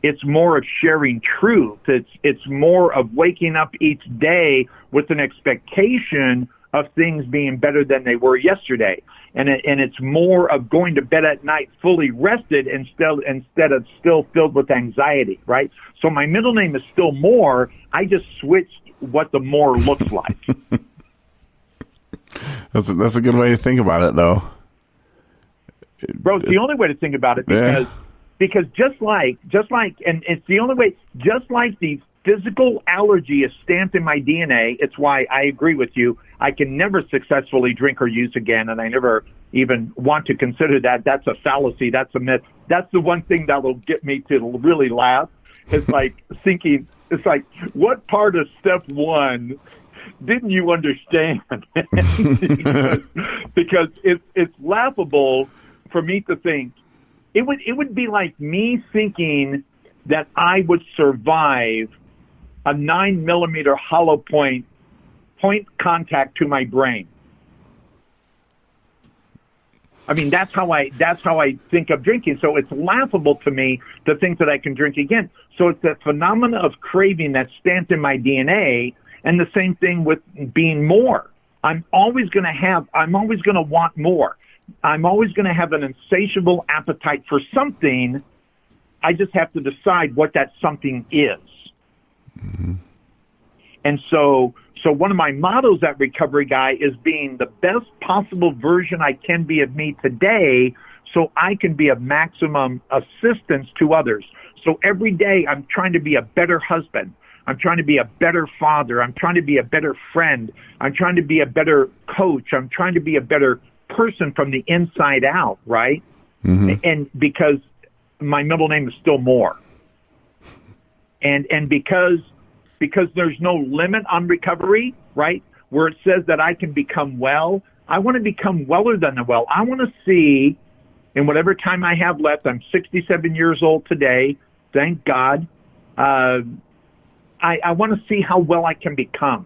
It's more of sharing truth. It's more of waking up each day with an expectation of things being better than they were yesterday. And it's more of going to bed at night fully rested instead of still filled with anxiety, right? So my middle name is still More. I just switched what the more looks like. That's a good way to think about it, though. Bro, it's the only way to think about it because just like, and it's the only way, just like the physical allergy is stamped in my DNA, it's why I agree with you. I can never successfully drink or use again, and I never even want to consider that. That's a fallacy. That's a myth. That's the one thing that will get me to really laugh. It's like thinking, it's like, what part of step one didn't you understand? because it's laughable for me to think. It would be like me thinking that I would survive a 9mm hollow point contact to my brain. I mean, that's how I think of drinking. So it's laughable to me to think that I can drink again. So it's that phenomena of craving that's stamped in my DNA, and the same thing with being more. I'm always going to want more. I'm always going to have an insatiable appetite for something. I just have to decide what that something is. Mm-hmm. And so one of my mottos at Recovery Guy is being the best possible version I can be of me today so I can be of maximum assistance to others. So every day I'm trying to be a better husband. I'm trying to be a better father. I'm trying to be a better friend. I'm trying to be a better coach. I'm trying to be a better person from the inside out, right? Mm-hmm. And because my middle name is still More. And because there's no limit on recovery, right? Where it says that I can become well, I want to become weller than the well. I want to see, in whatever time I have left, I'm 67 years old today, thank God. I want to see how well I can become.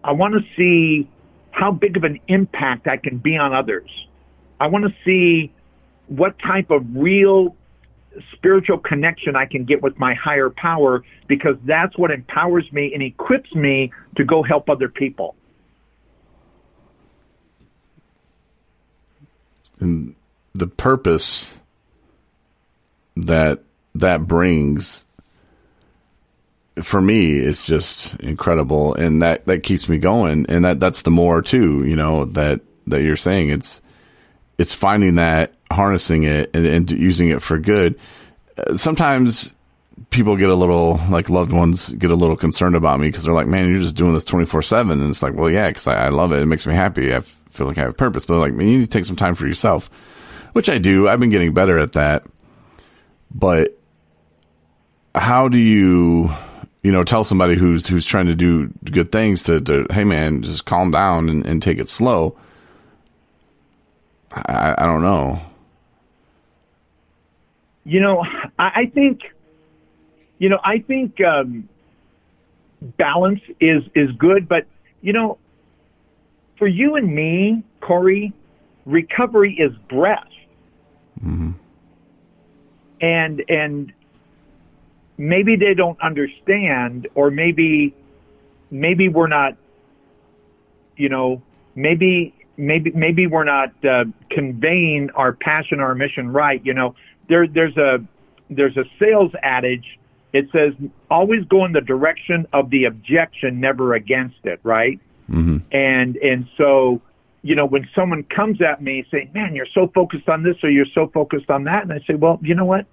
I want to see how big of an impact I can be on others. I want to see what type of real spiritual connection I can get with my higher power, because that's what empowers me and equips me to go help other people. And the purpose that brings, for me, is just incredible, and that keeps me going, and that's the more too, that you're saying. It's finding that, harnessing it, and using it for good. Sometimes people get a little, like loved ones get a little concerned about me because they're like, man, you're just doing this 24/7. And it's like, well, yeah, because I love it. It makes me happy. I feel like I have purpose. But they're like, man, you need to take some time for yourself, which I do. I've been getting better at that. But how do you tell somebody who's trying to do good things to hey, man, just calm down and take it slow? I don't know. I think balance is good, but for you and me, Corey, recovery is breath. Mm-hmm. And maybe they don't understand, or maybe we're not, maybe we're not conveying our passion, our mission right. There's a sales adage. It says, always go in the direction of the objection, never against it, right? Mm-hmm. And so, when someone comes at me saying, man, you're so focused on this or you're so focused on that, and I say, well, you know what?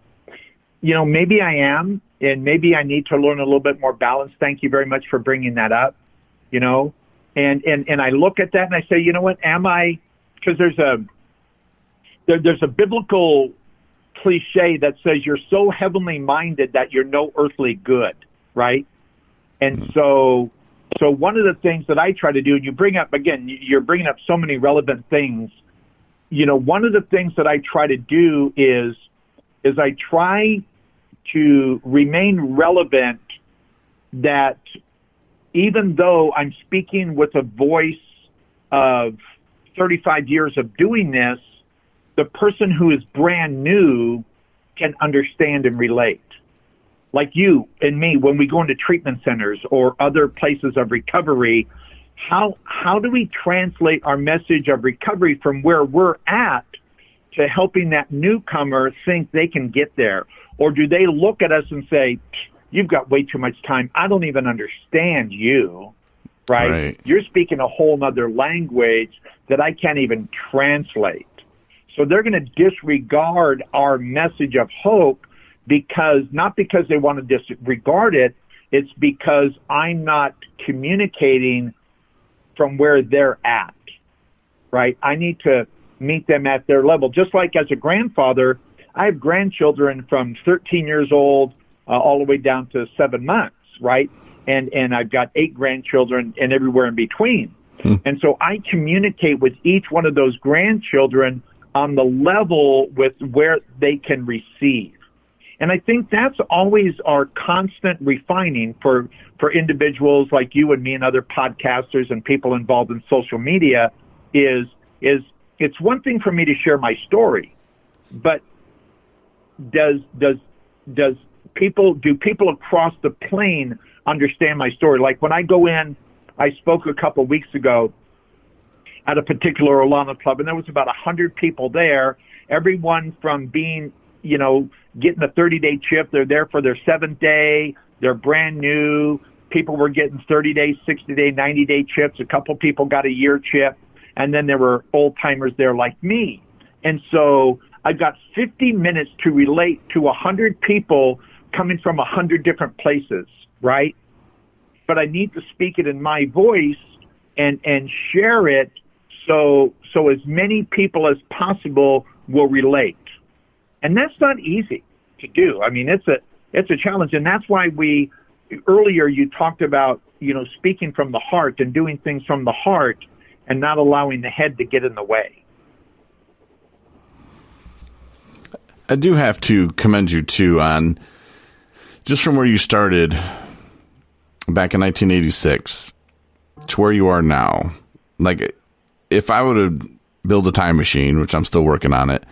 Maybe I am, and maybe I need to learn a little bit more balance. Thank you very much for bringing that up, And I look at that and I say, you know what, am I, because there's a biblical cliche that says you're so heavenly minded that you're no earthly good, right? And so one of the things that I try to do, and you bring up, again, you're bringing up so many relevant things. One of the things that I try to do is I try to remain relevant, that even though I'm speaking with a voice of 35 years of doing this, the person who is brand new can understand and relate. like you and me, when we go into treatment centers or other places of recovery, how do we translate our message of recovery from where we're at to helping that newcomer think they can get there? Or do they look at us and say, you've got way too much time. I don't even understand you, right? You're speaking a whole other language that I can't even translate. So they're going to disregard our message of hope not because they want to disregard it. It's because I'm not communicating from where they're at, right? I need to meet them at their level. Just like as a grandfather, I have grandchildren from 13 years old all the way down to 7 months, right? And I've got 8 grandchildren and everywhere in between. And so I communicate with each one of those grandchildren on the level with where they can receive. And I think that's always our constant refining for individuals like you and me and other podcasters and people involved in social media is it's one thing for me to share my story, but do people across the plane understand my story? Like when I go in, I spoke a couple of weeks ago at a particular Olana club, and there was about 100 people there, everyone from being, getting a 30-day chip. They're there for their 7th day. They're brand new. People were getting 30-day, 60-day, 90-day chips. A couple people got a year chip. And then there were old-timers there like me. And so I've got 50 minutes to relate to 100 people coming from 100 different places, right? But I need to speak it in my voice and share it so as many people as possible will relate. And that's not easy to do. I mean, it's a challenge. And that's why earlier you talked about, speaking from the heart and doing things from the heart and not allowing the head to get in the way. I do have to commend you, too, on just from where you started back in 1986 to where you are now. Like, if I were to build a time machine, which I'm still working on it,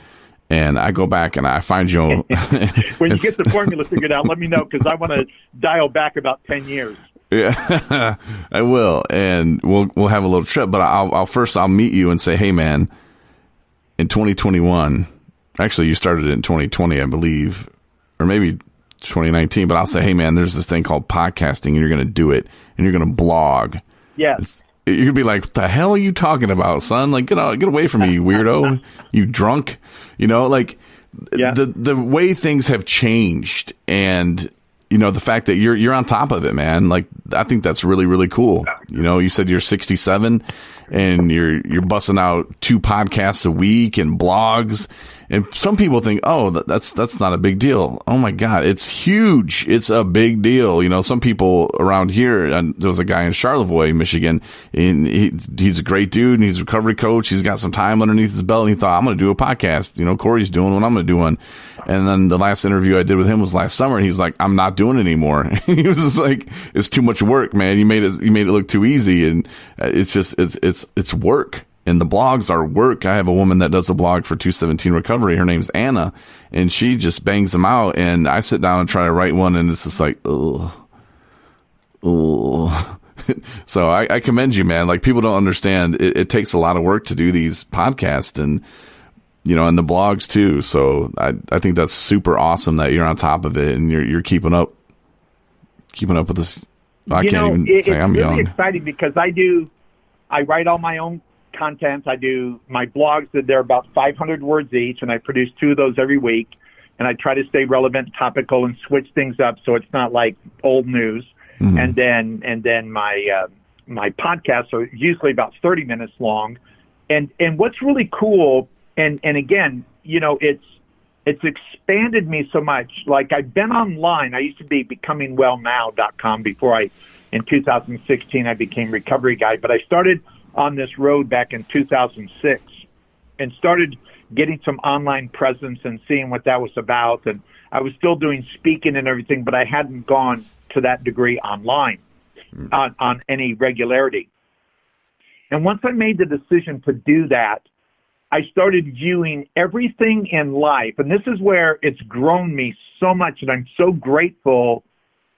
and I go back and I find you. When you get the formula figured out, let me know, because I want to dial back about 10 years. Yeah, I will, and we'll have a little trip. But I'll meet you and say, hey, man, in 2021, actually you started it in 2020, I believe, or maybe 2019. But I'll say, hey, man, there's this thing called podcasting, and you're going to do it, and you're going to blog. Yes. You're going to be like, what the hell are you talking about, son? Like, get away from me, you weirdo, you drunk. The way things have changed, and the fact that you're on top of it, man. Like, I think that's really, really cool. You said you're 67 and you're busting out 2 podcasts a week and blogs. And some people think, oh, that's not a big deal. Oh my God, it's huge. It's a big deal. Some people around here, and there was a guy in Charlevoix, Michigan, and he's a great dude, and he's a recovery coach. He's got some time underneath his belt, and he thought, I'm going to do a podcast. Corey's doing what I'm going to do one. And then the last interview I did with him was last summer, and he's like, I'm not doing it anymore. He was just like, it's too much work, man. You made it look too easy, and it's work. And the blogs are work. I have a woman that does a blog for 217 Recovery. Her name's Anna, and she just bangs them out. And I sit down and try to write one, and it's just like, ugh. So I commend you, man. Like, people don't understand. It takes a lot of work to do these podcasts and, and the blogs too. So I think that's super awesome that you're on top of it and you're keeping up with this. I can't even say I'm young. It's really exciting because I write all my own content. I do my blogs that they're about 500 words each, and I produce 2 of those every week. And I try to stay relevant, topical, and switch things up so it's not like old news. Mm-hmm. And then my podcasts are usually about 30 minutes long. And what's really cool, and again, it's expanded me so much. Like, I've been online. I used to be becomingwellnow.com before in 2016 I became Recovery Guy, but I started on this road back in 2006 and started getting some online presence and seeing what that was about. And I was still doing speaking and everything, but I hadn't gone to that degree online on any regularity. And once I made the decision to do that, I started viewing everything in life, and this is where it's grown me so much, and I'm so grateful.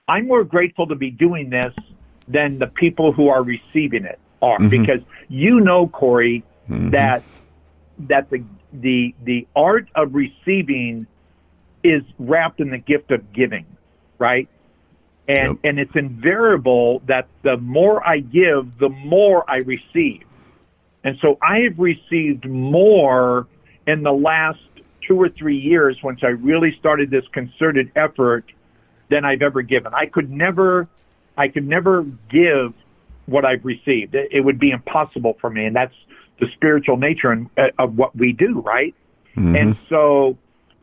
I'm more grateful to be doing this than the people who are receiving it are, because Corey, that the art of receiving is wrapped in the gift of giving, right? And it's invariable that the more I give, the more I receive. And so I have received more in the last 2 or 3 years once I really started this concerted effort than I've ever given. I could never give what I've received. It would be impossible for me, and that's the spiritual nature of what we do, right? And so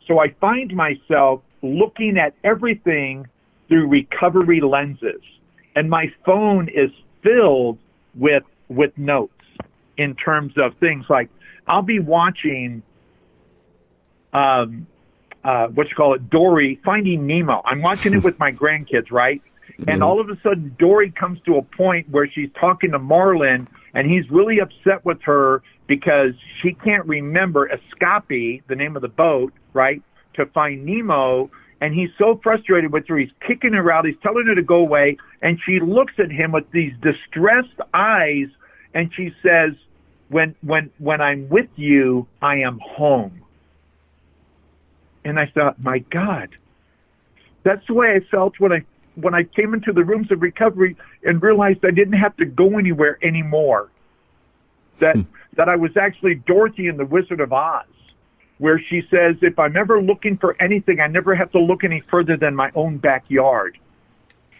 I find myself looking at everything through recovery lenses, and my phone is filled with notes in terms of things like I'll be watching Dory Finding Nemo. I'm watching it with my grandkids, right? And all of a sudden Dory comes to a point where she's talking to Marlin, and he's really upset with her because she can't remember Escape, the name of the boat, right, to find Nemo. And he's so frustrated with her. He's kicking her out. He's telling her to go away. And she looks at him with these distressed eyes, and she says, when I'm with you, I am home. And I thought, my God, that's the way I felt when I came into the rooms of recovery and realized I didn't have to go anywhere anymore. That I was actually Dorothy in The Wizard of Oz, where she says, if I'm ever looking for anything, I never have to look any further than my own backyard.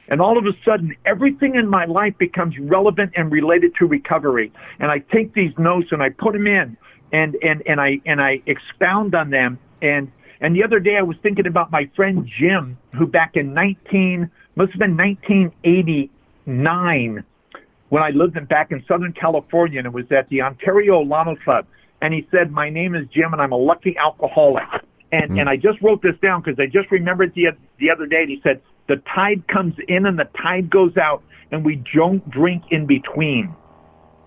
And all of a sudden, everything in my life becomes relevant and related to recovery. And I take these notes and I put them in, and I expound on them. And the other day I was thinking about my friend Jim, who back in 1989, when I lived back in Southern California, and it was at the Ontario Llano Club. And he said, my name is Jim, and I'm a lucky alcoholic. And I just wrote this down because I just remembered the other day. And he said, the tide comes in and the tide goes out, and we don't drink in between,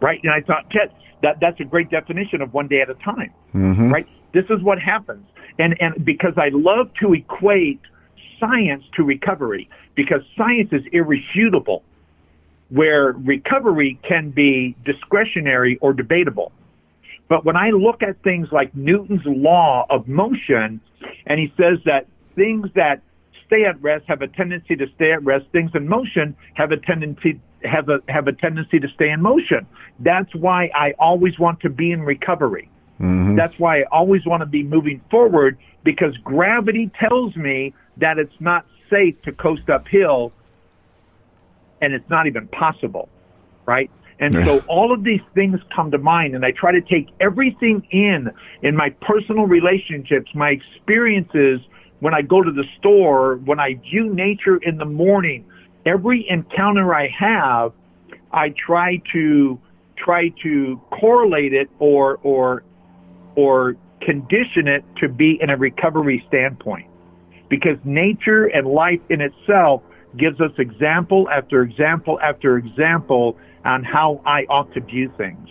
right? And I thought, Ted, that's a great definition of one day at a time, right? This is what happens. And because I love to equate science to recovery, because science is irrefutable, where recovery can be discretionary or debatable. But when I look at things like Newton's law of motion, and he says that things that stay at rest have a tendency to stay at rest, things in motion have a tendency to stay in motion. That's why I always want to be in recovery. That's why I always want to be moving forward, because gravity tells me that it's not safe to coast uphill, and it's not even possible, right? And so all of these things come to mind, and I try to take everything in my personal relationships, my experiences when I go to the store, when I view nature in the morning, every encounter I have, I try to correlate it or condition it to be in a recovery standpoint, because nature and life in itself gives us example after example after example on how I ought to view things.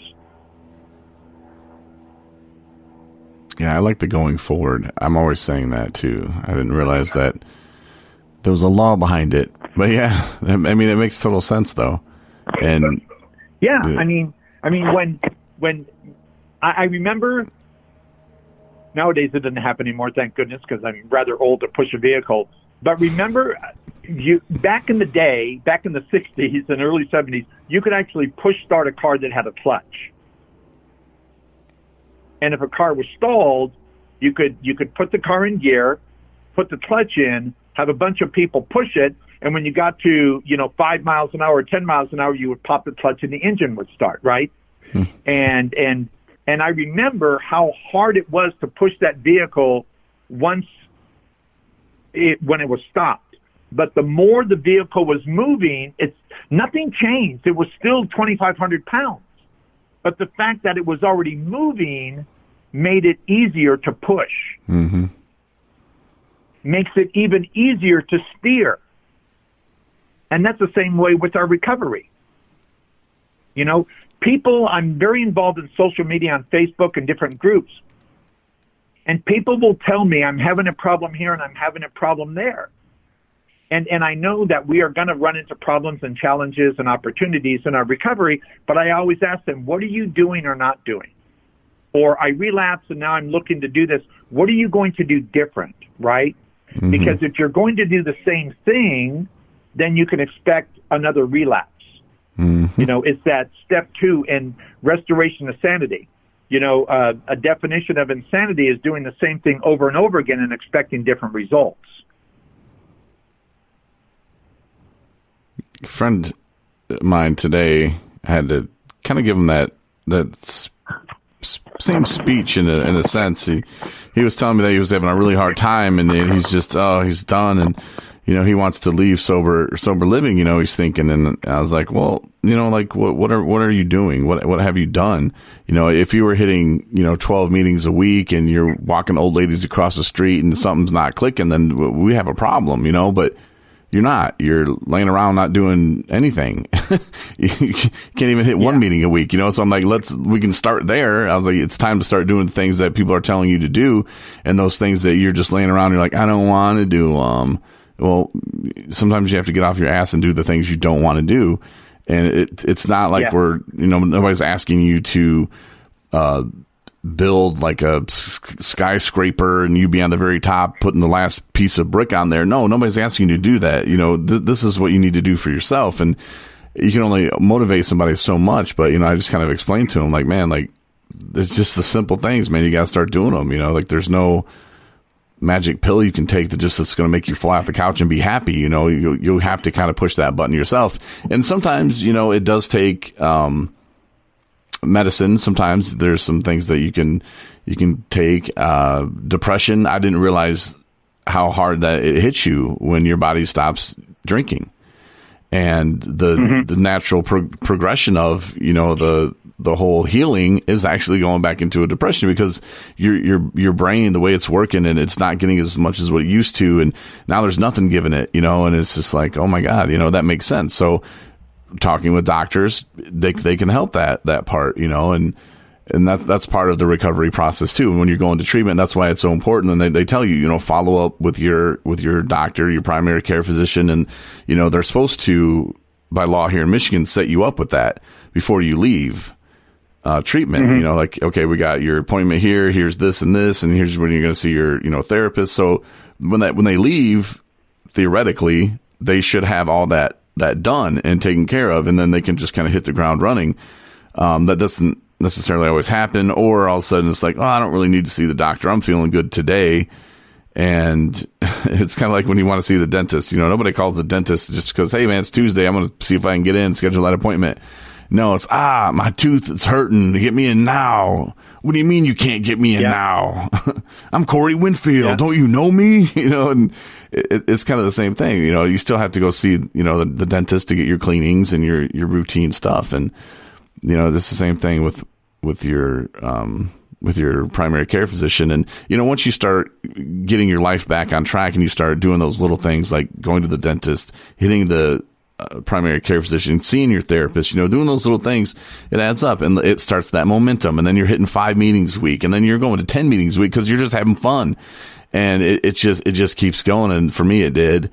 Yeah, I like the going forward. I'm always saying that too. I didn't realize that there was a law behind it. But yeah, I mean, it makes total sense though. And yeah, I mean, when I remember, nowadays it doesn't happen anymore, thank goodness, because I'm rather old to push a vehicle. But remember, back in the day, back in the 60s and early 70s, you could actually push start a car that had a clutch. And if a car was stalled, you could put the car in gear, put the clutch in, have a bunch of people push it, and when you got to 5 miles an hour or 10 miles an hour, you would pop the clutch and the engine would start, right? And I remember how hard it was to push that vehicle when it was stopped. But the more the vehicle was moving, nothing changed. It was still 2,500 pounds. But the fact that it was already moving made it easier to push. Makes it even easier to steer. And that's the same way with our recovery. I'm very involved in social media on Facebook and different groups. And people will tell me I'm having a problem here and I'm having a problem there. And I know that we are going to run into problems and challenges and opportunities in our recovery, but I always ask them, what are you doing or not doing? Or I relapse and now I'm looking to do this. What are you going to do different, right? Mm-hmm. Because if you're going to do the same thing, then you can expect another relapse. Mm-hmm. It's that step 2 in restoration of sanity. A definition of insanity is doing the same thing over and over again and expecting different results. A friend of mine today had to kind of give him that same speech in a sense. He was telling me that he was having a really hard time, and he's just he's done, and he wants to leave sober living. He's thinking, and I was like, well, like what are you doing? What have you done? If you were hitting 12 meetings a week and you're walking old ladies across the street and something's not clicking, then we have a problem. But you're not. You're laying around not doing anything. You can't even hit one meeting a week, So I'm like, we can start there. I was like, it's time to start doing things that people are telling you to do, and those things that you're just laying around. You're like, I don't want to do. Well, sometimes you have to get off your ass and do the things you don't want to do, and it's not like we're nobody's asking you to build like a skyscraper and you be on the very top putting the last piece of brick on there. No, nobody's asking you to do that. This is what you need to do for yourself, and you can only motivate somebody so much. But I just kind of explained to him, like, man, like, it's just the simple things, man. You got to start doing them. Like, there's no magic pill you can take that's going to make you fly off the couch and be happy. You'll have to kind of push that button yourself. And sometimes it does take medicine. Sometimes there's some things that you can take. Depression, I didn't realize how hard that it hits you when your body stops drinking, and the natural progression of the whole healing is actually going back into a depression, because your brain, the way it's working, and it's not getting as much as what it used to, and now there's nothing giving it, and it's just like, oh my God, that makes sense. So talking with doctors, they can help that part, and that's part of the recovery process too. And when you're going to treatment, that's why it's so important. And they tell you, follow up with your doctor, your primary care physician, and they're supposed to, by law here in Michigan, set you up with that before you leave treatment. Mm-hmm. Like, okay, we got your appointment here, here's this and this, and here's when you're going to see your therapist. So when they leave, theoretically, they should have all that done and taken care of, and then they can just kind of hit the ground running. That doesn't necessarily always happen, or all of a sudden it's like, oh, I don't really need to see the doctor, I'm feeling good today. And it's kind of like when you want to see the dentist, nobody calls the dentist just because, hey man, it's Tuesday, I'm going to see if I can get in, schedule that appointment. No, it's, my tooth is hurting, get me in now. What do you mean you can't get me in now? I'm Corey Winfield. Don't you know me? And it's kind of the same thing. You still have to go see, the dentist to get your cleanings and your routine stuff. And, it's the same thing with your primary care physician. And, once you start getting your life back on track and you start doing those little things like going to the dentist, hitting the primary care physician, seeing your therapist, doing those little things, it adds up and it starts that momentum. And then you're hitting 5 meetings a week, and then you're going to 10 meetings a week because you're just having fun. And it just keeps going. And for me, it did.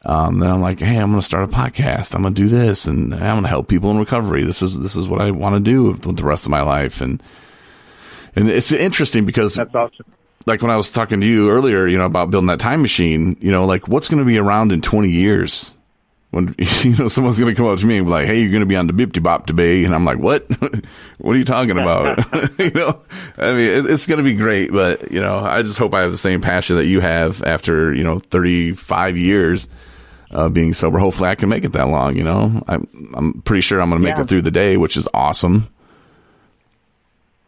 Then I'm like, hey, I'm going to start a podcast. I'm going to do this, and I'm going to help people in recovery. This is what I want to do with the rest of my life. And it's interesting because that's awesome. Like when I was talking to you earlier, about building that time machine, like what's going to be around in 20 years? When someone's going to come up to me and be like, hey, you're going to be on the Bip Bop today. And I'm like, what? What are you talking about? I mean, it's going to be great, but, I just hope I have the same passion that you have after, 35 years being sober. Hopefully I can make it that long, I'm pretty sure I'm going to make it through the day, which is awesome.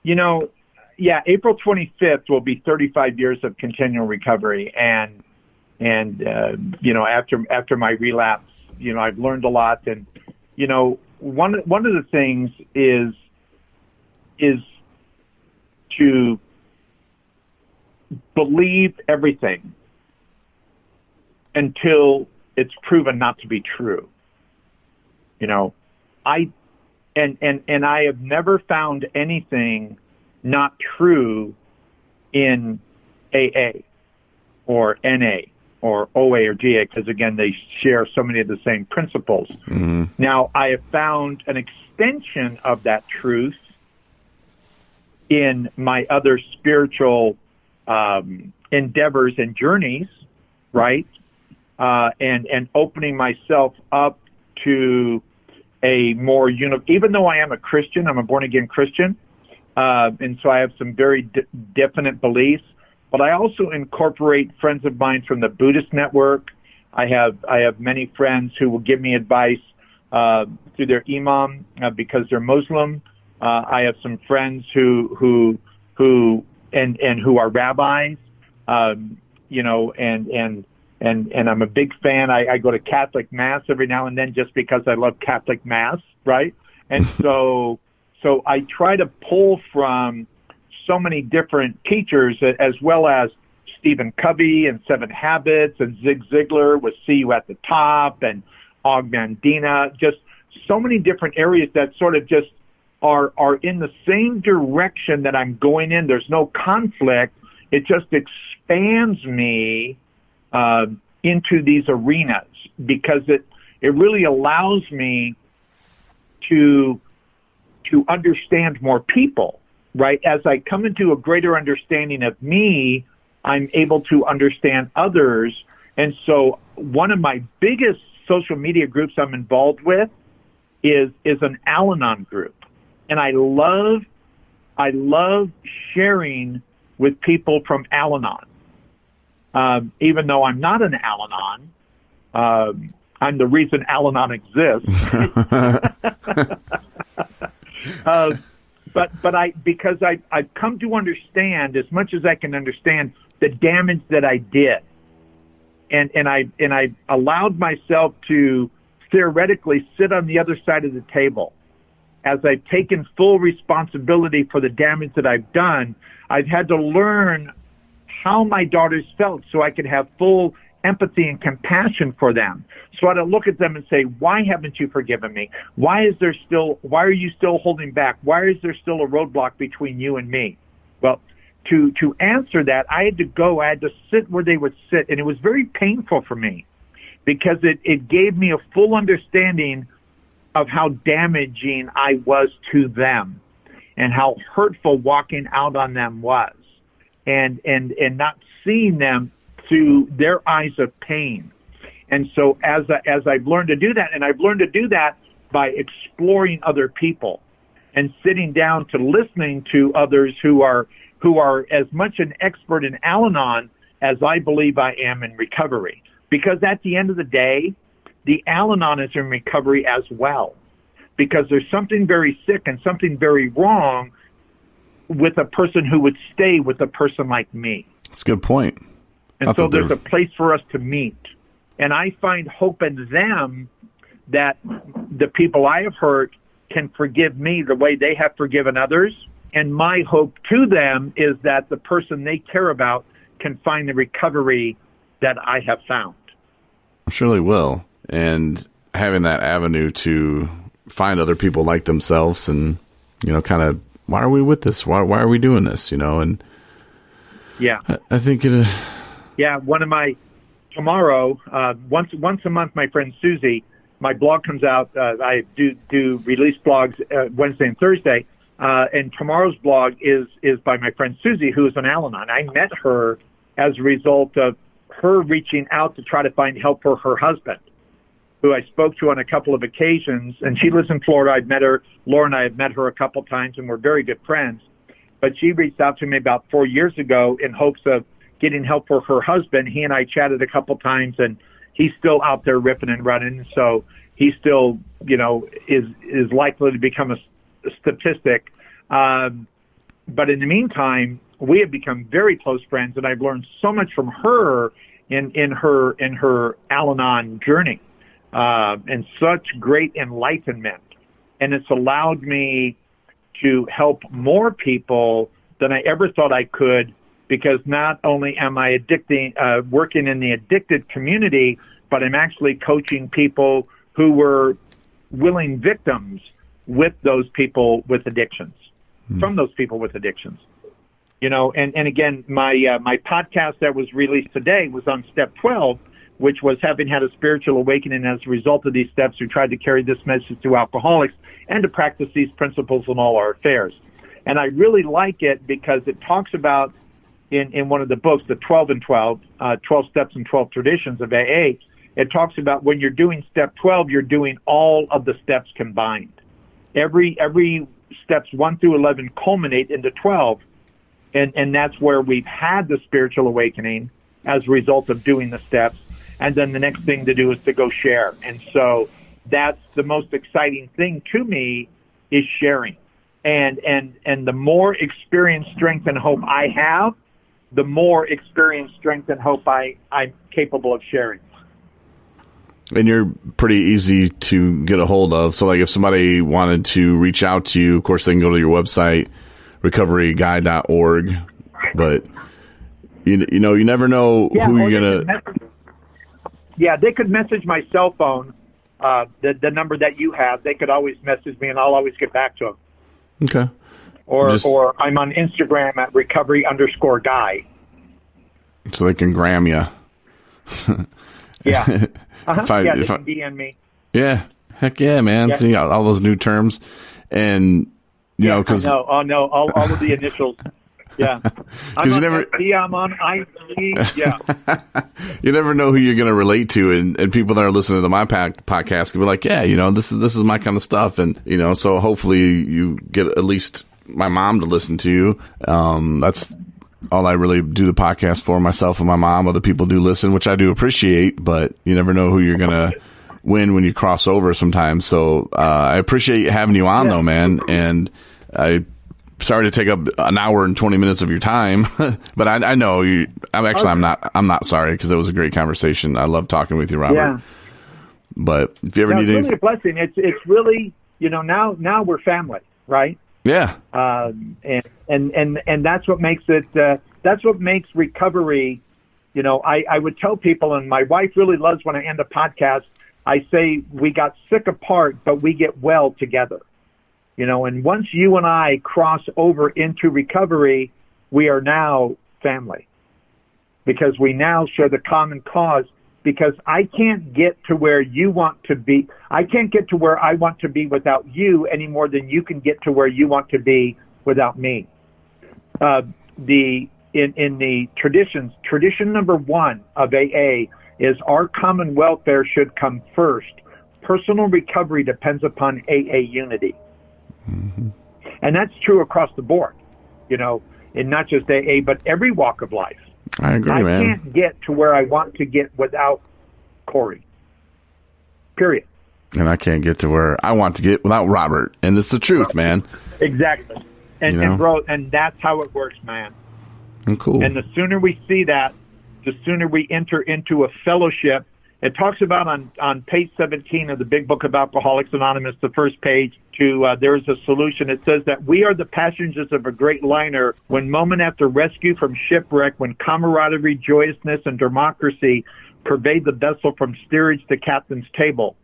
April 25th will be 35 years of continual recovery. And after my relapse, I've learned a lot. And, one of the things is to believe everything until it's proven not to be true. I and I have never found anything not true in AA or NA or OA or GA, because again, they share so many of the same principles. Mm-hmm. Now, I have found an extension of that truth in my other spiritual endeavors and journeys, right? And opening myself up to a more even though I am a Christian, I'm a born-again Christian, and so I have some very definite beliefs, but I also incorporate friends of mine from the Buddhist network. I have many friends who will give me advice through their imam because they're Muslim. I have some friends who are rabbis, you know, and I'm a big fan. I go to Catholic Mass every now and then just because I love Catholic Mass, right? And so I try to pull from so many different teachers, as well as Stephen Covey and 7 Habits, and Zig Ziglar with See You at the Top, and Og Mandino, just so many different areas that sort of just are in the same direction that I'm going in. There's no conflict. It just expands me into these arenas, because it really allows me to understand more people, right? As I come into a greater understanding of me, I'm able to understand others. And so one of my biggest social media groups I'm involved with is an Al-Anon group. And I love sharing with people from Al-Anon. Even though I'm not an Al-Anon, I'm the reason Al-Anon exists. Because I've come to understand, as much as I can understand, the damage that I did, and I allowed myself to theoretically sit on the other side of the table. As I've taken full responsibility for the damage that I've done, I've had to learn how my daughters felt so I could have full empathy and compassion for them. So I'd look at them and say, why haven't you forgiven me? Why are you still holding back? Why is there still a roadblock between you and me? Well, to answer that, I had to sit where they would sit. And it was very painful for me, because it gave me a full understanding of how damaging I was to them and how hurtful walking out on them was, and not seeing them through their eyes of pain. And so as I've learned to do that, and I've learned to do that by exploring other people and sitting down to listening to others who are as much an expert in Al-Anon as I believe I am in recovery. Because at the end of the day, the Al-Anon is in recovery as well. Because there's something very sick and something very wrong with a person who would stay with a person like me. That's a good point. And so there's a place for us to meet. And I find hope in them that the people I have hurt can forgive me the way they have forgiven others. And my hope to them is that the person they care about can find the recovery that I have found. I surely will. And having that avenue to find other people like themselves and, you know, kind of, why are we with this? Why are we doing this? You know, and yeah, I think it. Yeah, tomorrow, once a month, my friend Susie, my blog comes out. I do release blogs Wednesday and Thursday, and tomorrow's blog is by my friend Susie, who is an Al-Anon. I met her as a result of her reaching out to try to find help for her husband, who I spoke to on a couple of occasions, and she lives in Florida. I've met her. Laura and I have met her a couple times, and we're very good friends. But she reached out to me about 4 years ago in hopes of getting help for her husband. He and I chatted a couple times, and he's still out there ripping and running. So he still, you know, is likely to become a statistic. But in the meantime, we have become very close friends, and I've learned so much from her in her Al-Anon journey, and such great enlightenment. And it's allowed me to help more people than I ever thought I could, because not only am I working in the addicted community, but I'm actually coaching people who were willing victims with those people with addictions, from those people with addictions. You know, and again, my podcast that was released today was on step 12, which was having had a spiritual awakening as a result of these steps, who tried to carry this message to alcoholics and to practice these principles in all our affairs. And I really like it because it talks about, in one of the books, the 12 and 12, 12 Steps and 12 Traditions of AA, it talks about when you're doing step 12, you're doing all of the steps combined. Every steps 1 through 11 culminate into 12. And that's where we've had the spiritual awakening as a result of doing the steps. And then the next thing to do is to go share. And so that's the most exciting thing to me, is sharing. And the more experience, strength, and hope I have, the more experience, strength, and hope I'm capable of sharing. And you're pretty easy to get a hold of. So, like, if somebody wanted to reach out to you, of course, they can go to your website, recoveryguy.org. But, you know, you never know who you're going to... Yeah, they could message my cell phone, the number that you have. They could always message me, and I'll always get back to them. Okay. Or I'm on Instagram at recovery_guy. So they can gram you. Yeah. They If can DM me. Yeah. Heck yeah, man. Yeah. See all those new terms. And, you know, because... Oh, no, all of the initials. Yeah. I'm on FB, I'm on IG. Yeah. You never know who you're going to relate to, and people that are listening to my podcast can be like, yeah, you know, this is my kind of stuff. And, you know, so hopefully you get at least my mom to listen to you. That's all I really do the podcast for, myself and my mom. Other people do listen, which I do appreciate, but you never know who you're going to win when you cross over sometimes. So I appreciate having you on, though, man. And sorry to take up an hour and 20 minutes of your time, but I know you. I'm not sorry, because it was a great conversation. I love talking with you, Robert. Yeah. But if you ever need anything, it's really a blessing. It's really, you know, now we're family, right? Yeah. And that's what makes it. That's what makes recovery. You know, I would tell people, and my wife really loves when I end a podcast, I say we got sick apart, but we get well together. You know, and once you and I cross over into recovery, we are now family, because we now share the common cause. Because I can't get to where you want to be. I can't get to where I want to be without you any more than you can get to where you want to be without me. In the traditions, tradition number 1 of AA is our common welfare should come first. Personal recovery depends upon AA unity. Mm-hmm. And that's true across the board, you know, in not just AA, but every walk of life. I agree, man. I can't get to where I want to get without Corey. Period. And I can't get to where I want to get without Robert. And it's the truth, man. Exactly. And, and bro, and that's how it works, man. And cool. And the sooner we see that, the sooner we enter into a fellowship. It talks about on page 17 of the Big Book of Alcoholics Anonymous, the first page, there is a solution. It says that we are the passengers of a great liner when moment after rescue from shipwreck, when camaraderie, joyousness, and democracy pervade the vessel from steerage to captain's table.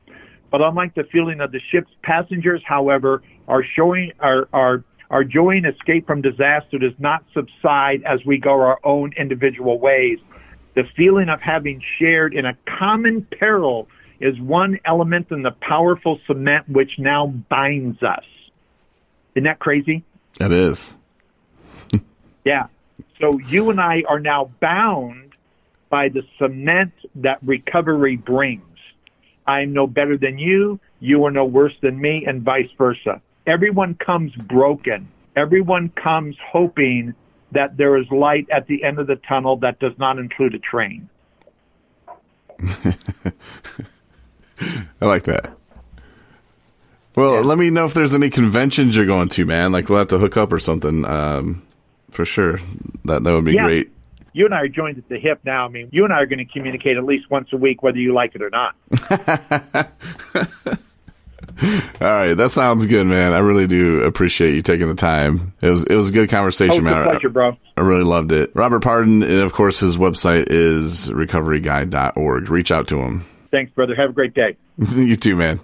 But unlike the feeling of the ship's passengers, however, our joy in escape from disaster does not subside as we go our own individual ways. The feeling of having shared in a common peril is one element in the powerful cement which now binds us. Isn't that crazy? That is. Yeah. So you and I are now bound by the cement that recovery brings. I'm no better than you. You are no worse than me, and vice versa. Everyone comes broken. Everyone comes hoping that there is light at the end of the tunnel that does not include a train. I like that. Well, let me know if there's any conventions you're going to, man. Like, we'll have to hook up or something, for sure. That would be great. You and I are joined at the hip now. I mean, you and I are going to communicate at least once a week, whether you like it or not. All right, that sounds good, man. I really do appreciate you taking the time. It was a good conversation, man. It's a pleasure, bro. I really loved it. Robert Pardon, and of course, his website is recoveryguy.org. Reach out to him. Thanks, brother. Have a great day. You too, man.